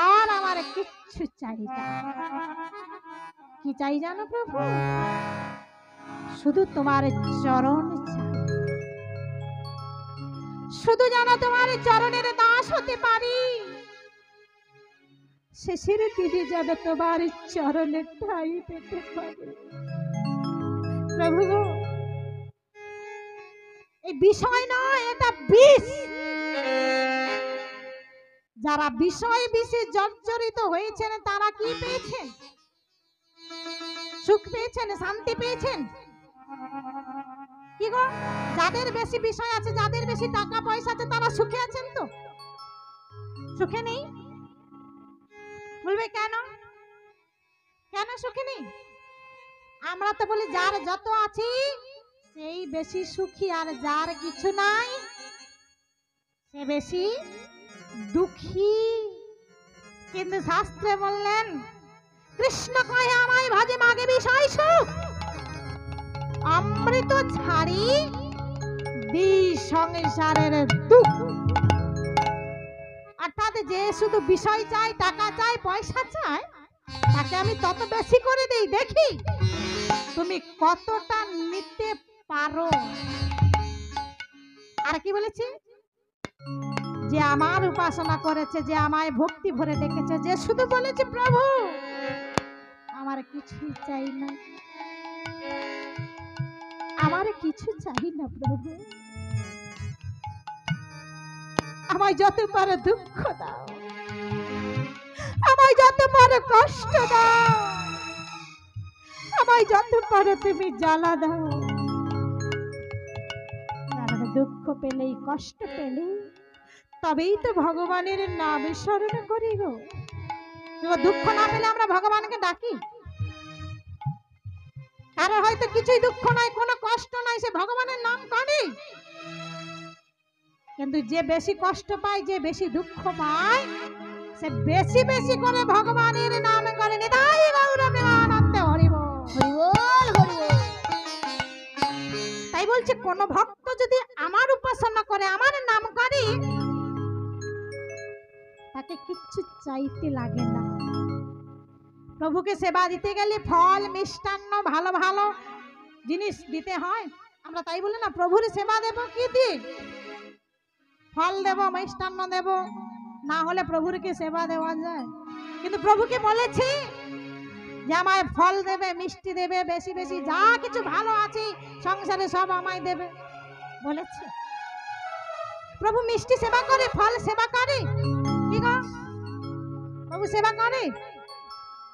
আর আমার কিচ্ছু চাই না? কি চাই জানো প্রভু? শুধু তোমার চরণ চাই, শুধু যেন তোমার চরণের দাস হতে পারি, শেষের দিনে যেন তোমার চরণের ঠাই পেতে পারি। প্রভু গো, এই বিষয় নয়, এটা বিষ। যারা বিষয় বিষে জর্জরিত হয়েছেন তারা কি পেয়েছেন? সুখ পেয়েছেন, শান্তি পেয়েছেন কি গো? যাদের বেশি বিষয় আছে, যাদের বেশি টাকা পয়সা আছে, তারা সুখে আছেন তো? সুখে নেই। বলবে কেন? কেন সুখে নেই? আমরা তো বলি যার যত আছে সেই বেশি সুখী, আর যার কিছু নাই সে বেশি দুঃখী। কিন্তু শাস্ত্রে বললেন, কৃষ্ণ কহে আমায় ভাজে মাগে বিষয় সুখ, অমৃত ছাড়ি দি সংসারের দুঃখ। অর্থাৎ যে শুধু বিষয় চায়, টাকা চায়, পয়সা চায়, তাকে আমি তত বেশি করে দেই, দেখি তুমি কতটা নিতে পারো। আর কি বলেছি? যে আমার উপাসনা করেছে, যে আমায় ভক্তি ভরে ডেকেছে, যে শুধু বলেছে প্রভু আমার কিছু চাই না, আমার কিছু চাই না প্রভু, আমায় যত পারো দুঃখ দাও, আমায় যত পারো কষ্ট দাও, আমায় যত পারো তুমি জ্বালা দাও। কারণ দুঃখ পেলেই, কষ্ট পেলেই তবেই তো ভগবানের নাম স্মরণ করি গো। দুঃখ না পেলে আমরা ভগবানকে ডাকি? কারো হয়তো কিছুই দুঃখ নাই, কোনো কষ্ট নাই, সে ভগবানের নাম করে। কিন্তু যে বেশি কষ্ট পায়, যে বেশি দুঃখ পায়, সে বেশি বেশি করে ভগবানের নাম করে। নিতাই গৌর প্রেমানন্দে হরি বল, হরি বল, হরি বল। তাই বলছে কোন ভক্ত যদি আমার উপাসনা করে, আমার নাম করে, তাকে কিচ্ছু চাইতে লাগে না। প্রভুকে সেবা দিতে গেলে ফল মিষ্টান্ন ভালো ভালো জিনিস দিতে হয়। আমরা তাই বলি না, প্রভুর সেবা দেব কি দিই? ফল দেব, মিষ্টান্ন দেব, না হলে প্রভুরকে সেবা দেওয়া যায়? কিন্তু প্রভুকে বলেছি যে আমায় ফল দেবে, মিষ্টি দেবে, বেশি বেশি যা কিছু ভালো আছে সংসারে সব আমায় দেবে বলেছে। প্রভু মিষ্টি সেবা করে, ফল সেবা করে কি গো? প্রভু সেবা করে?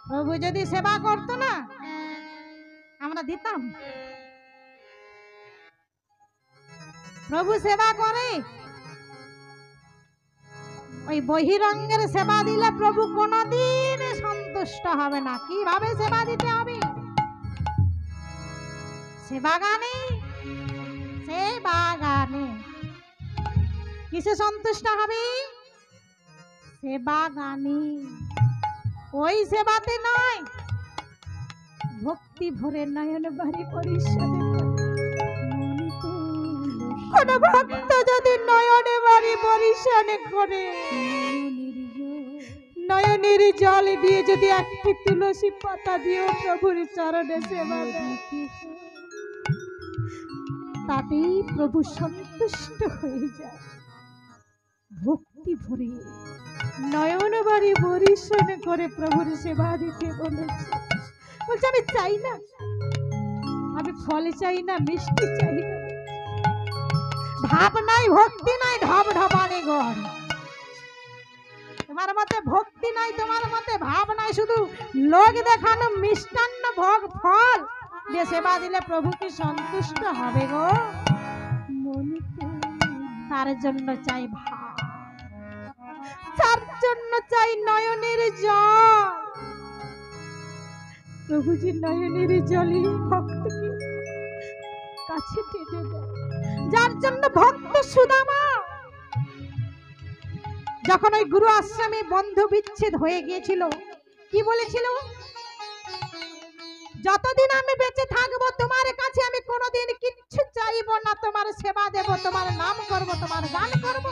প্রভু যদি সেবা করতো না, আমরা দিতাম? প্রভু সেবা করে, ওই বহিরঙ্গের সেবা দিলে প্রভু কোনদিন সন্তুষ্ট হবে না। কিভাবে সেবা দিতে হবে? সেবা গানে, সেবা গানে। কিসে সন্তুষ্ট হবে? সেবা গানে। ওই সেবাতে নয়, ভক্তি ভরে নয়ন বাড়ি পরিষদে। কোন ভক্ত যদি নয়নে বাড়ি পরিষদে করে, নয়নের জল দিয়ে যদি একটি তুলসী পাতা দিয়ে প্রভুর চরণে সেবা দেয়, তাতেই প্রভু সন্তুষ্ট হয়ে যায়। ভক্তি ভরে নয়ন বাড়ি পরিষদে করে প্রভুর সেবা দিতে বলেছে। বলছে আমি চাই না, আমি ফল চাই না, মিষ্টি চাই না, ভাব নাই, ভক্তি নাই, ঢপ ঢপানি গড়। তোমার মতে ভক্তি নাই, তোমার মতে ভাব নাই, শুধু লোক দেখানো মিষ্টান্ন ভোগ ফল দিয়ে সেবা দিলে প্রভু কি সন্তুষ্ট হবে গো? তার জন্য চাই ভাব। জন্য চাই নয়নের জল। প্রভু যে নয়নের জলই ভক্তকে কাছে টেনে দেয়, যার জন্য ভক্ত সুদামা যখন ওই গুরু আশ্রমে বন্ধু বিচ্ছেদ হয়ে গিয়েছিল, কি বলেছিল? যতদিন আমি বেঁচে থাকবো তোমার কাছে আমি কোনোদিন কিচ্ছু চাইবো না, তোমার সেবা দেব, তোমার নাম করব, তোমার গান করব,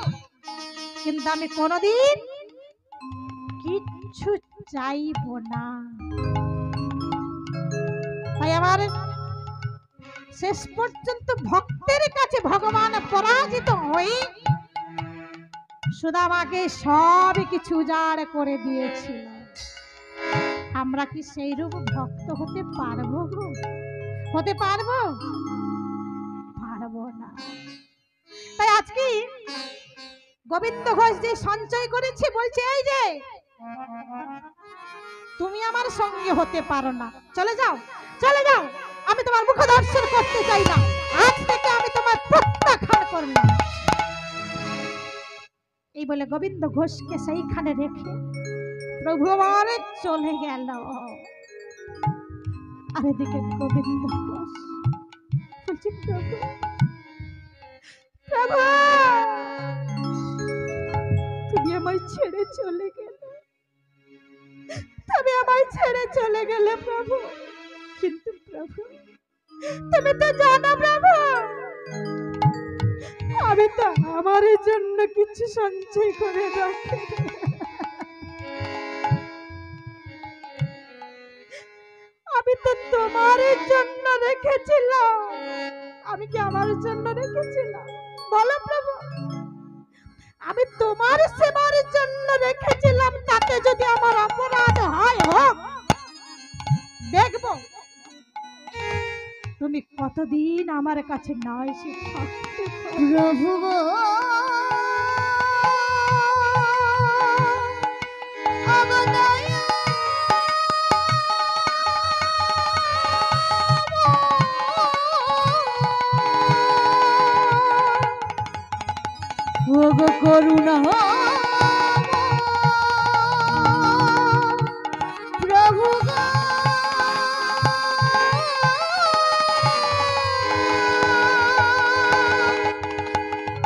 কিন্তু আমি কোনোদিন কিচ্ছু চাইবো না। তাই আমার শেষ পর্যন্ত ভক্তের কাছে ভগবান পরাজিত হয়ে সুদামাকে সবই কিছু উজাড় করে দিয়েছিল। আমরা কি সেই রূপ ভক্ত হতে পারবো গো? হতে পারবো? পারবো না। তাই আজকে গোবিন্দ ঘোষ যে সঞ্চয় করেছে বলছে, এই যে তুমি আমার সঙ্গে হতে পারো না, চলে যাও, চলে যাও, আমি তোমার মুখ দর্শন করতে চাই না, আজ থেকে আমি তোমার প্রত্যাখ্যান করলাম। এই বলে গোবিন্দ ঘোষকে সেইখানে রেখে প্রভু আবার চলে গেল। আর এদিকে গোবিন্দ ঘোষ বলছে, প্রভু প্রভু তুমি আমায় ছেড়ে চলে গেলে, তুমি আমায় ছেড়ে চলে গেলে প্রভু, কিন্তু প্রভু তুমি তো জানো প্রভু আমি তো আমার জন্য কিছু সঞ্চয় করে রাখি, আমি তো তোমার জন্য রেখেছিলাম। আমি কি আমার জন্য রেখেছিলাম? বলো প্রভু, আমি তোমার সেবার জন্য রেখেছিলাম, তাতে যদি আমার অপরাধ হয় হোক, দেখবো তুমি কতদিন আমার কাছে না এসে থাকতে প্রভু গো অবদয়া ওগো করুণা প্রভু গো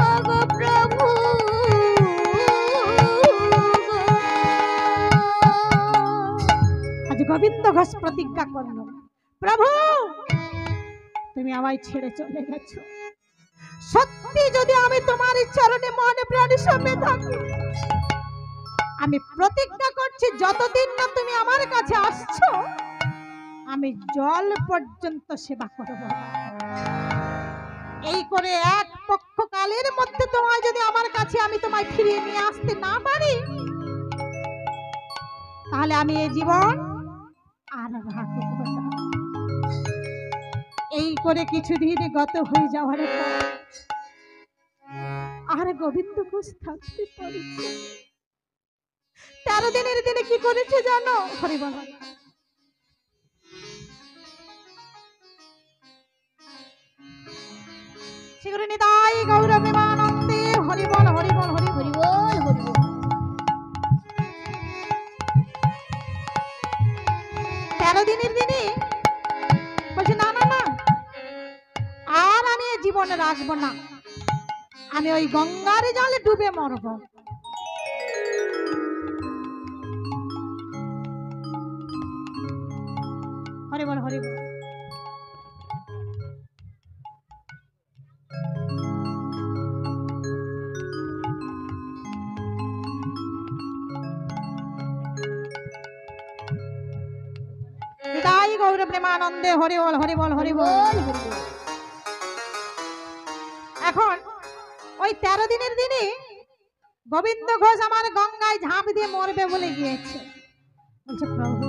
ওগো প্রভু আজ গোবিন্দ ঘোষ প্রতিজ্ঞা করলো, প্রভু তুমি আমায় ছেড়ে চলে গেছো, সত্যি যদি আমি তোমার চরণে মনে প্রাণে সঙ্গে থাকি, আমি প্রতিজ্ঞা করছি যতদিন না তুমি আমার কাছে আসছো আমি জল পর্যন্ত সেবা করব। এই করে এক পক্ষ কালের মধ্যে তোমায় যদি আমার কাছে আমি তোমায় ফিরিয়ে নিয়ে আসতে না পারি, তাহলে আমি এই জীবন আর রাখবো না। এই করে কিছুদিন গত হয়ে যাওয়ার পর আর গোবিন্দ ঘোষ থাকতে পারছে। 13 দিনের দিনে কি করেছে জানো? হরি বল। সেগুলো নিতাই গৌর প্রেমানন্দে হরি বল, হরি বল, হরি হরি বল, হরি বল। 13 দিনের দিনে বলছে, না না না, আর আমি জীবনে রাখবো না, আমি ওই গঙ্গার জলে ডুবে মরব। হরি বল, হরি বল। তাই গৌর প্রেমানন্দে হরি বল, হরি বল, হরি বল। এখন ওই 13 দিনের দিনে গোবিন্দ ঘোষ আমার গঙ্গায় ঝাঁপ দিয়ে মরবে বলে গিয়েছে। বলছে, প্রভু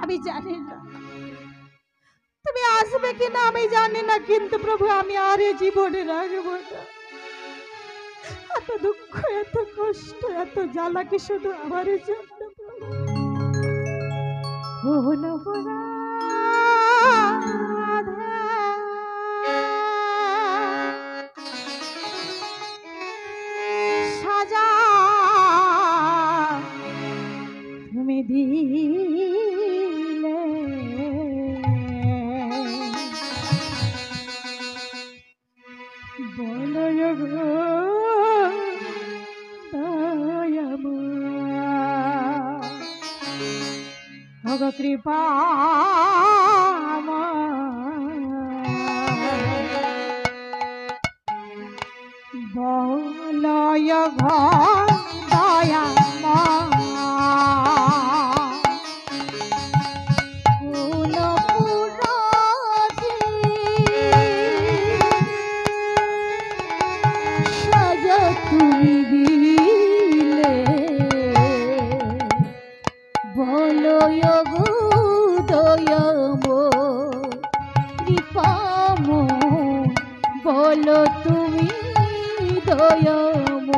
আমি জানি না তুমি আসবে কিনা, আমি জানি না, কিন্তু প্রভু আমি আর এই জীবনে রাখবো না। এত দুঃখ, এত কষ্ট, এত জ্বালা কি শুধু আমার জন্য? কোন সাজা ভগ কৃপা বলয় দয়া তুমি দিলে বলয় গো দয়াম কৃপাম বলো তুমি দয়াম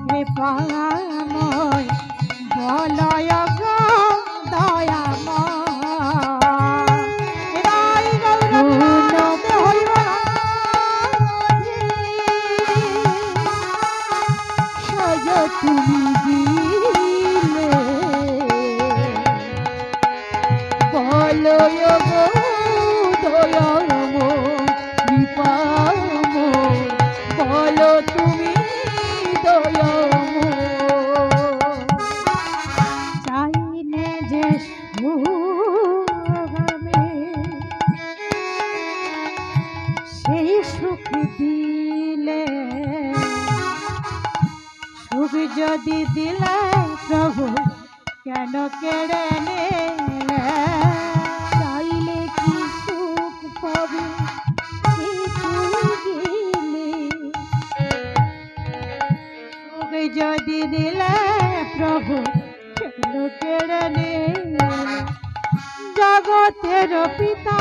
কৃপাময় বলয় গো দয়াময় তুমি দিলে বলয় গো দয়াম কৃপাম বলো তুমি দয়াম চাইলে যে সুখে সেই সুখ দিলে সুখ যদি দিলে প্রভু কেন কেড়ে নিলে চাইলে কি সুখ পাবে সুখ যদি দিলে প্রভু কেন কেড়ে নিলে জগতের পিতা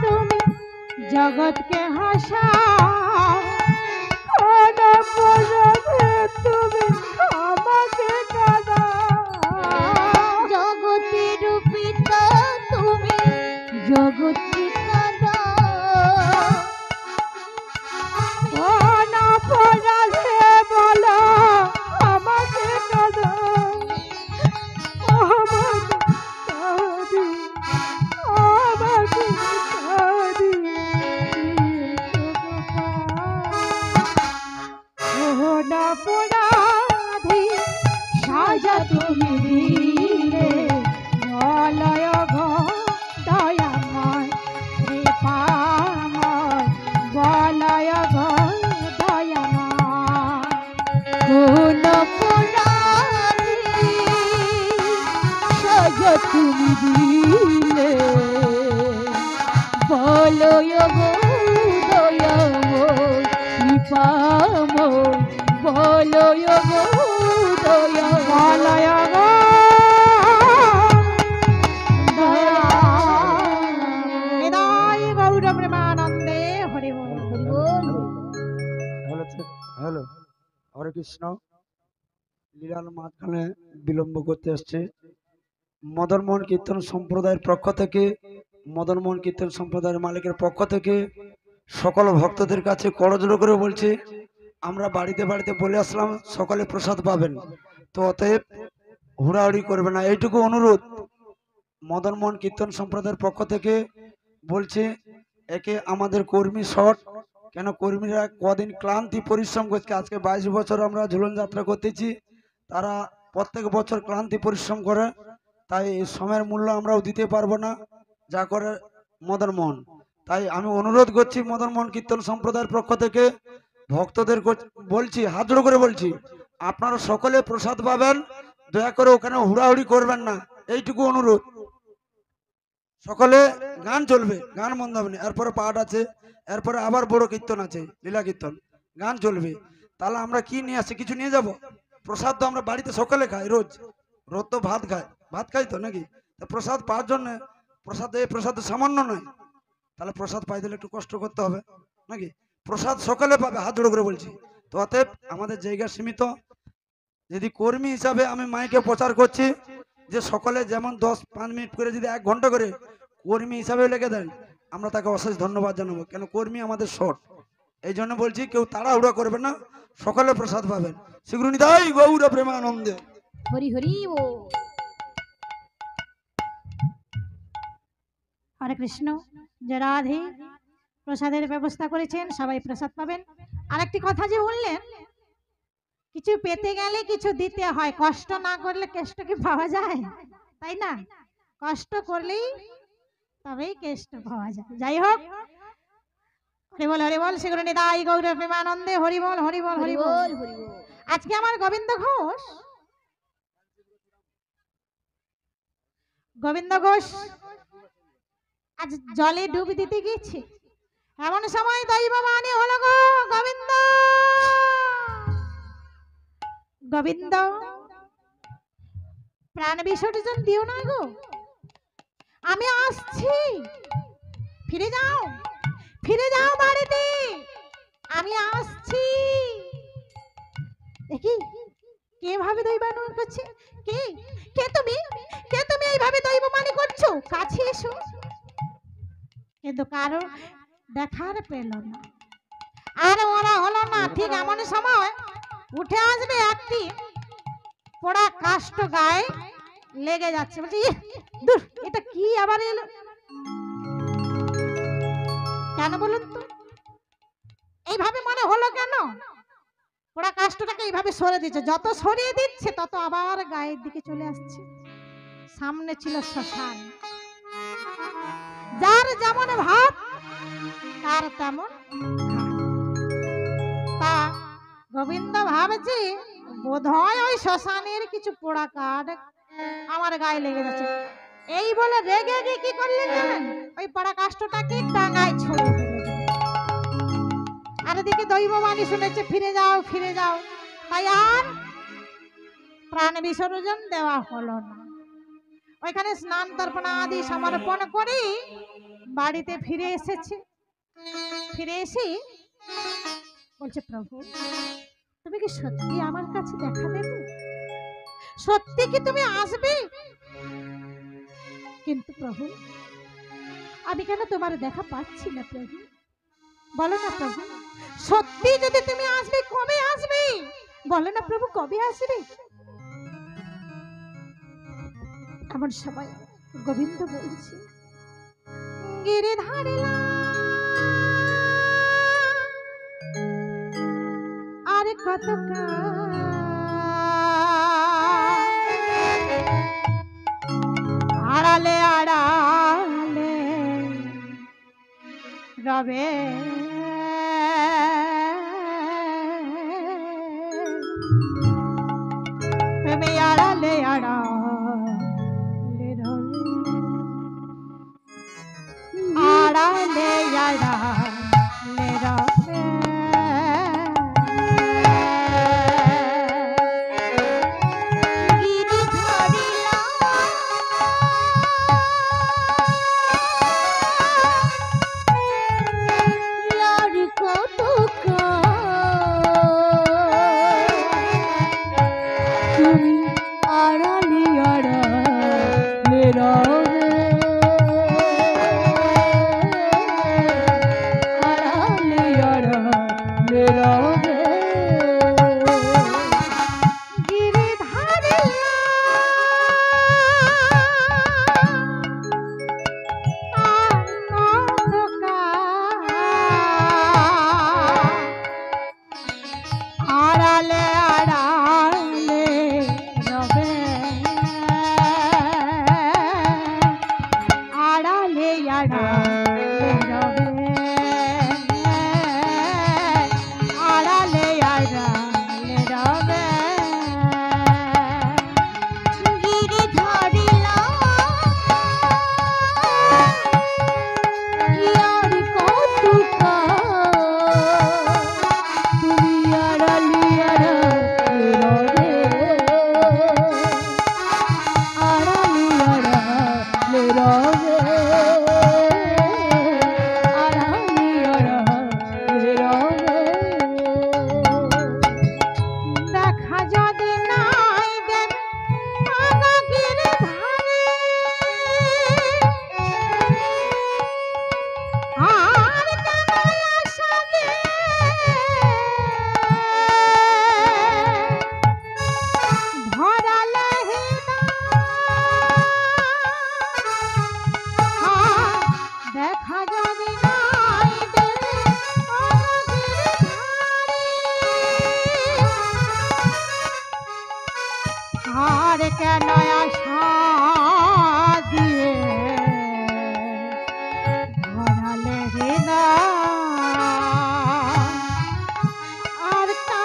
তুমি জগৎকে হাসাও কোন পরবে তুমি আমাকে কাঁদাও জগতের পিতা তুমি জগৎকে কোন পরবে বলো আমাকে কাঁদাও আমাকে অপরাধী সাজা তুমি দিলে বলয় গো দয়াময় কৃপাময় বলয় গো দয়াময় কোন অপরাধী সাজা তুমি দিলে বলয় গো দয়াম কৃপাম বলয় গো দয়াম বলয় গো হৃদয় গৌর প্রেমানন্দে হরি বল হরি বল। হ্যালো, হরে কৃষ্ণ। লীলার মাঝখানে বিলম্ব করতে আসছে মদনমোহন কীর্তন সম্প্রদায়ের পক্ষ থেকে, মদনমোহন কীর্তন সম্প্রদায়ের মালিকের পক্ষ থেকে সকল ভক্তদের কাছে করজোড়ো করে বলছি, আমরা বাড়িতে বাড়িতে বলে আসলাম সকালে প্রসাদ পাবেন, তো অতএব হুড়াহুড়ি করবে না, এইটুকু অনুরোধ। মদনমোহন কীর্তন সম্প্রদায়ের পক্ষ থেকে বলছি, একে আমাদের কর্মী শট, কেন কর্মীরা কদিন ক্লান্তি পরিশ্রম করছে, আজকে 22 বছর আমরা ঝুলন যাত্রা করতেছি, তারা প্রত্যেক বছর ক্লান্তি পরিশ্রম করে, তাই এই সময়ের মূল্য আমরাও দিতে পারবো না যা করে মদনমোহন। তাই আমি অনুরোধ করছি মদনমোহন কীর্তন সম্প্রদায়ের পক্ষ থেকে ভক্তদের বলছি, হাত জোড়ো করে বলছি, আপনারা সকলে প্রসাদ পাবেন, দয়া করে ওখানে হুড়াহুড়ি করবেন না, এইটুকু অনুরোধ। সকলে গান চলবে, গান বন্ধ হবে না, এরপরে পাঠ আছে, এরপরে আবার বড় কীর্তন আছে, লীলা কীর্তন, গান চলবে। তাহলে আমরা কি নিয়ে আসছি, কিছু নিয়ে যাব? প্রসাদ তো আমরা বাড়িতে সকালে খাই, রোজ রোজ তো ভাত খাই তো নাকি, প্রসাদ পাওয়ার জন্য এই প্রসাদ সামান্য নয়, তাহলে প্রসাদ পাই দিলে একটু কষ্ট করতে হবে নাকি, প্রসাদ সকালে পাবে, হাত জোড়ো করে বলছি। তো অতএব আমাদের জায়গা সীমিত, যদি কর্মী হিসাবে আমি মাইকে প্রচার করছি যে সকলে যেমন 10-5 মিনিট করে যদি 1 ঘন্টা করে কর্মী হিসাবে লেগে দেন, আমরা তাকে অশেষ ধন্যবাদ জানাবো, কেন কর্মী আমাদের শর্ট, এই জন্য বলছি কেউ তাড়াহুড়া করবেন না, সকালে প্রসাদ পাবেন। শীঘ্র নিতাই গৌর প্রেমানন্দে। হরি হরি ও হরে কৃষ্ণ। যে রাধে প্রসাদের ব্যবস্থা করেছেন, সবাই প্রসাদ পাবেন। আরেকটি কথা যে বললেন, কিছু পেতে গেলে কিছু দিতে হয়, কষ্ট না করলে কেষ্ট কি পাওয়া যায়? তাই না? কষ্ট করলেই তবেই কেষ্ট পাওয়া যায়। যাই হোক, হরি বল শীঘ্র নিতাই গৌর প্রেমানন্দে। হরি বল হরি বল হরি বল। হরি বল। আজকে আমার গোবিন্দ ঘোষ আজ জলে ডুব দিতে গিয়েছে। এমন সময় দৈব বাণী হলো, গো গোবিন্দ গোবিন্দ প্রাণ বিসর্জন দিও না গো, আমি আসছি, ফিরে যাও বাড়িতে, আমি আসছি। দেখি কে ভাবে দৈবাণী করছে? কে কে তুমি এইভাবে দৈববাণী করছো? কাছে এসো। কিন্তু কারো দেখার পেল না, আর ওরা হলো না। ঠিক এমন সময় উঠে আসবে একটি পোড়া কাষ্ঠ গায়ে লেগে যাচ্ছে। বলছি দূর, এটা কি আবার এলো? কেন বলুন তো? এইভাবে মনে হলো কেন? পোড়া কাষ্ঠটাকে এইভাবে সরে দিচ্ছে, যত সরিয়ে দিচ্ছে তত আবার গায়ের দিকে চলে আসছে। সামনে ছিল শ্মশান, যার যেমন ভাব তার তেমন। তা গোবিন্দ ভাবছে বোধ হয় ওই শ্মশানের কিছু পোড়া কাঠ আমার গায়ে লেগে যাচ্ছে। এই বলে রেগে গিয়ে কি করলেন জানেন? ওই পোড়া কাষ্ঠটাকে ডাঙায় ছড়িয়ে দিলেন। আর এদিকে দৈববাণী শুনেছে, ফিরে যাও। তাই আর প্রাণ বিসর্জন দেওয়া হলো না। ওইখানে স্নান তর্পণ আদি সমর্পণ করে বাড়িতে ফিরে এসেছে। ফিরে এসে বলছে, প্রভু তুমি কি সত্যি আমার কাছে দেখা দেবে? সত্যি কি তুমি আসবে? কিন্তু প্রভু আমি কেন তোমার দেখা পাচ্ছি না? প্রভু বলো না প্রভু, সত্যি যদি তুমি আসবে, কবে আসবে? বলো না প্রভু, কবে আসবে? এমন সময় গোবিন্দ বলছে, গিরিধারিলা আর কত আড়ালে রবে তুমি আড়ালে দেখা যাবে নাই দেবে আর কেন আশা দিয়ে ধরালে না আর তা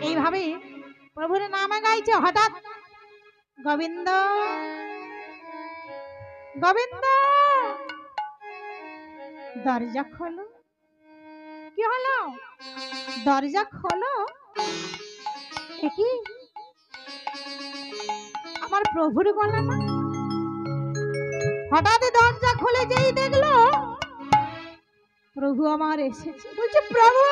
এইভাবে প্রভুর নামে গাইছে। হঠাৎ গোবিন্দ গোবিন্দ দরজা খোলো। কি হলো? দরজা খোলো। কি আমার প্রভুর গলা না? হঠাৎ দরজা খুলে যেই দেখলো প্রভু আমার এসেছে। বলছে প্রভু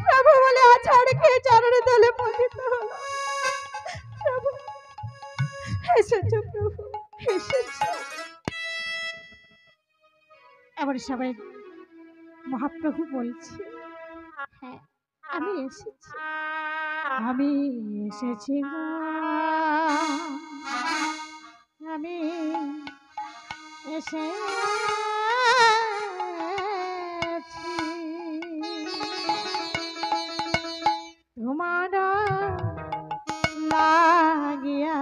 প্রভু বলে আছাড় খেয়ে চরণে তলে পতিত হলো। প্রভু এসেছো, প্রভু এসেছো। এবার সবাই মহাপ্রভু বলছে হ্যাঁ আমি এসেছি, আমি এসেছি গো, আমি এসেছি। তোমার লাগিয়া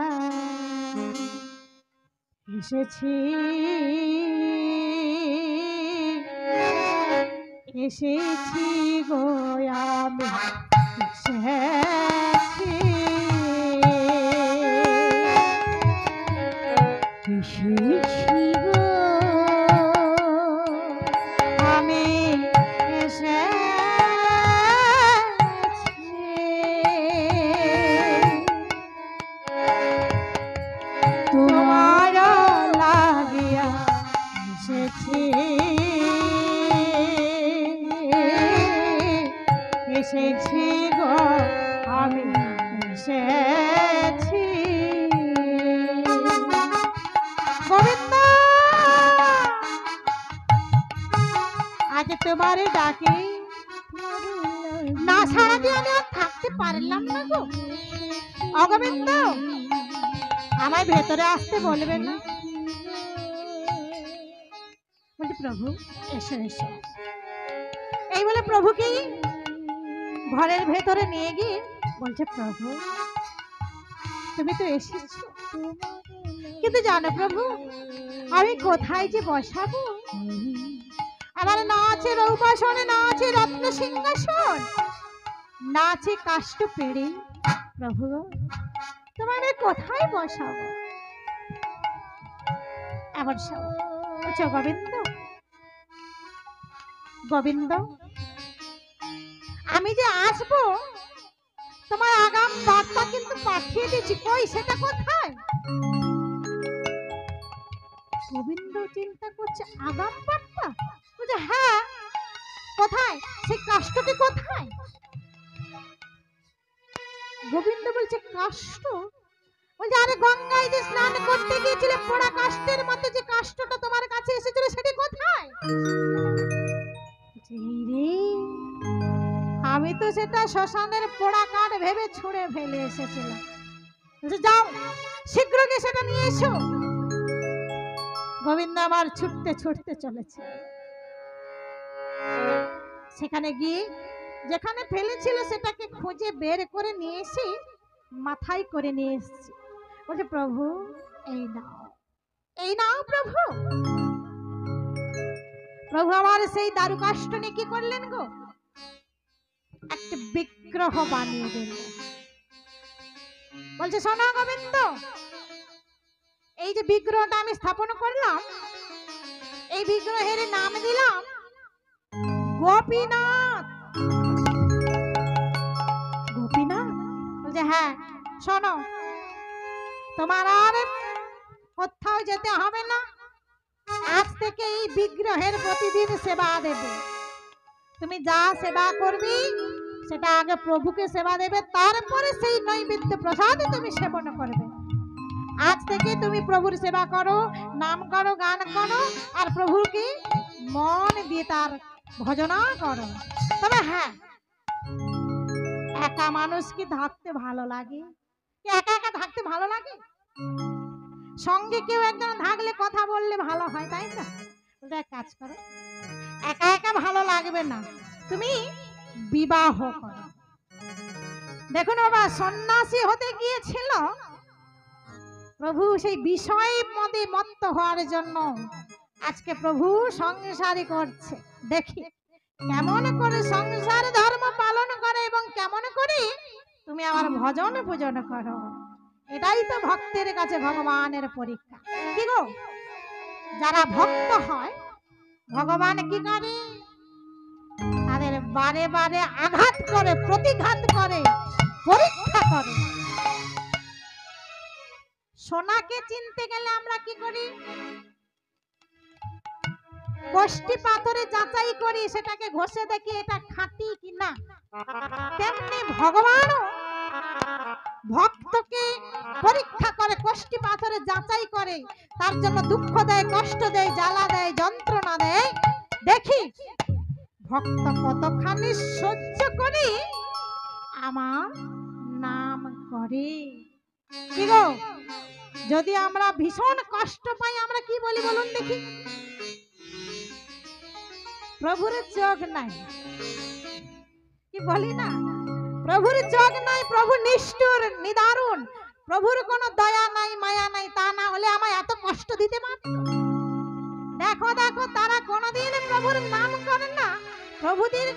এসেছি, এসেছি গো আমি এসেছি, এসেছি গো আমি এসেছি। তোমার লাগিয়া এসেছি, এসেছি গো আমি এসেছি। গোবিন্দ আজ তোমার ডাকে না সারা দিয়ে আমি আর থাকতে পারলাম না গো। অগোবিন্দ আমায় ভেতরে আসতে বলবেন না? বলছি প্রভু এসো এসো। এই বলে প্রভুকে ঘরের ভেতরে নিয়ে গিয়ে বলছে প্রভু তুমি তো এসেছো, কিন্তু জানো প্রভু আমি কোথায় যে বসাবো? আমার না আছে রৌপাসন, না আছে রত্ন সিংহাসন, না আছে কাষ্ঠ পেড়ে। প্রভু তোমার আমি কোথায় বসাবো? এবার সব বলছো গোবিন্দ গোবিন্দ আমি যে আসবো তোমার আগাম বার্তা কিন্তু পাঠিয়ে দিয়েছি, কই সেটা কোথায়? গোবিন্দ চিন্তা করছে আগাম বার্তা, বলছে হ্যাঁ কোথায়? সেই কাষ্ঠটি কোথায়? গোবিন্দ বলছে কাষ্ঠ? বলছে আরে গঙ্গায় যে স্নান করতে গিয়েছিলে পোড়া কাষ্ঠের মতো যে কাষ্ঠটা তোমার কাছে এসেছিল সেটি কোথায়? আমি তো সেটা শ্মশানের পোড়া কাঠ ভেবে ছুঁড়ে ফেলে এসেছিলাম। যাও শীঘ্র গিয়ে সেটা নিয়ে এসো। গোবিন্দ আমার ছুটতে ছুটতে চলেছে। সেখানে গিয়ে যেখানে ফেলেছিল সেটাকে খুঁজে বের করে নিয়ে এসে মাথায় করে নিয়ে এসেছি। বলছে প্রভু এই নাও, এই নাও প্রভু। প্রভু আমার সেই দারুকাষ্টনে কি করলেন গো, একটা বিগ্রহ বানিয়ে দিলেন। বলছে শোনো গোবিন্দ, এই যে বিগ্রহটা আমি স্থাপন করলাম, এই বিগ্রহের নাম দিলাম গোপীনাথ। গোপীনাথ? বলছে হ্যাঁ। শোনো, তোমার আর কোথাও যেতে হবে না, আজ থেকে এই বিগ্রহের প্রতিদিন সেবা দেবে। তুমি যা সেবা করবি সেটা আগে প্রভুকে সেবা দেবে, তারপরে সেই নৈবেদ্য প্রসাদ তুমি সেবন করবে। আজ থেকে তুমি প্রভুর সেবা করো, নাম করো, গান করো, আর প্রভুকে মন দিয়ে তার ভজনা করো। তবে হ্যাঁ, একা মানুষ কি থাকতে ভালো লাগে? কি একা একা থাকতে ভালো লাগে? সঙ্গে কেউ একজন থাকলে কথা বললে ভালো হয়, তাই না? এক কাজ করো, একা একা ভালো লাগবে না, তুমি বিবাহ করো। দেখুন বাবা, সন্ন্যাসী হতে গিয়েছিল প্রভু সেই বিষয় মদে মত্ত হওয়ার জন্য। আজকে প্রভু সংসারই করছে। দেখি কেমন করে সংসার ধর্ম পালন করে এবং কেমন করে তুমি আমার ভজন পূজন করো। এটাই তো ভক্তের কাছে ভগবানের পরীক্ষা। কি গো, যারা ভক্ত হয় ভগবান কি করে, তাদের বারে বারে আঘাত করে, প্রতিঘাত করে, পরীক্ষা করে। সোনাকে চিনতে গেলে আমরা কি করি, কষ্টি পাথরে যাচাই করি, সেটাকে ঘষে দেখি এটা খাঁটি কিনা। তেমনি ভগবানও ভক্তকে পরীক্ষা করে, কষ্টি পাথরে যাচাই করে, তার জন্য দুঃখ দেয়, কষ্ট দেয়, জ্বালা দেয়, যন্ত্রণা দেয়। দেখি ভক্ত কতখানি সহ্য করে আমার নাম করে। কি গো, যদি আমরা ভীষণ কষ্ট পাই আমরা কি বলি বলুন দেখি? প্রভুর চোখ নাই, কি বলি না? প্রভুর চোখ নাই, প্রভু নিষ্ঠুর, নিদারুণ, প্রভুর কোনো দয়া নাই, মায়া নাই। তা না হলে আমায় এত কষ্ট দিতে পারত? দেখো দেখো, তারা কোনোদিন প্রভুর নাম করে না, প্রভুদের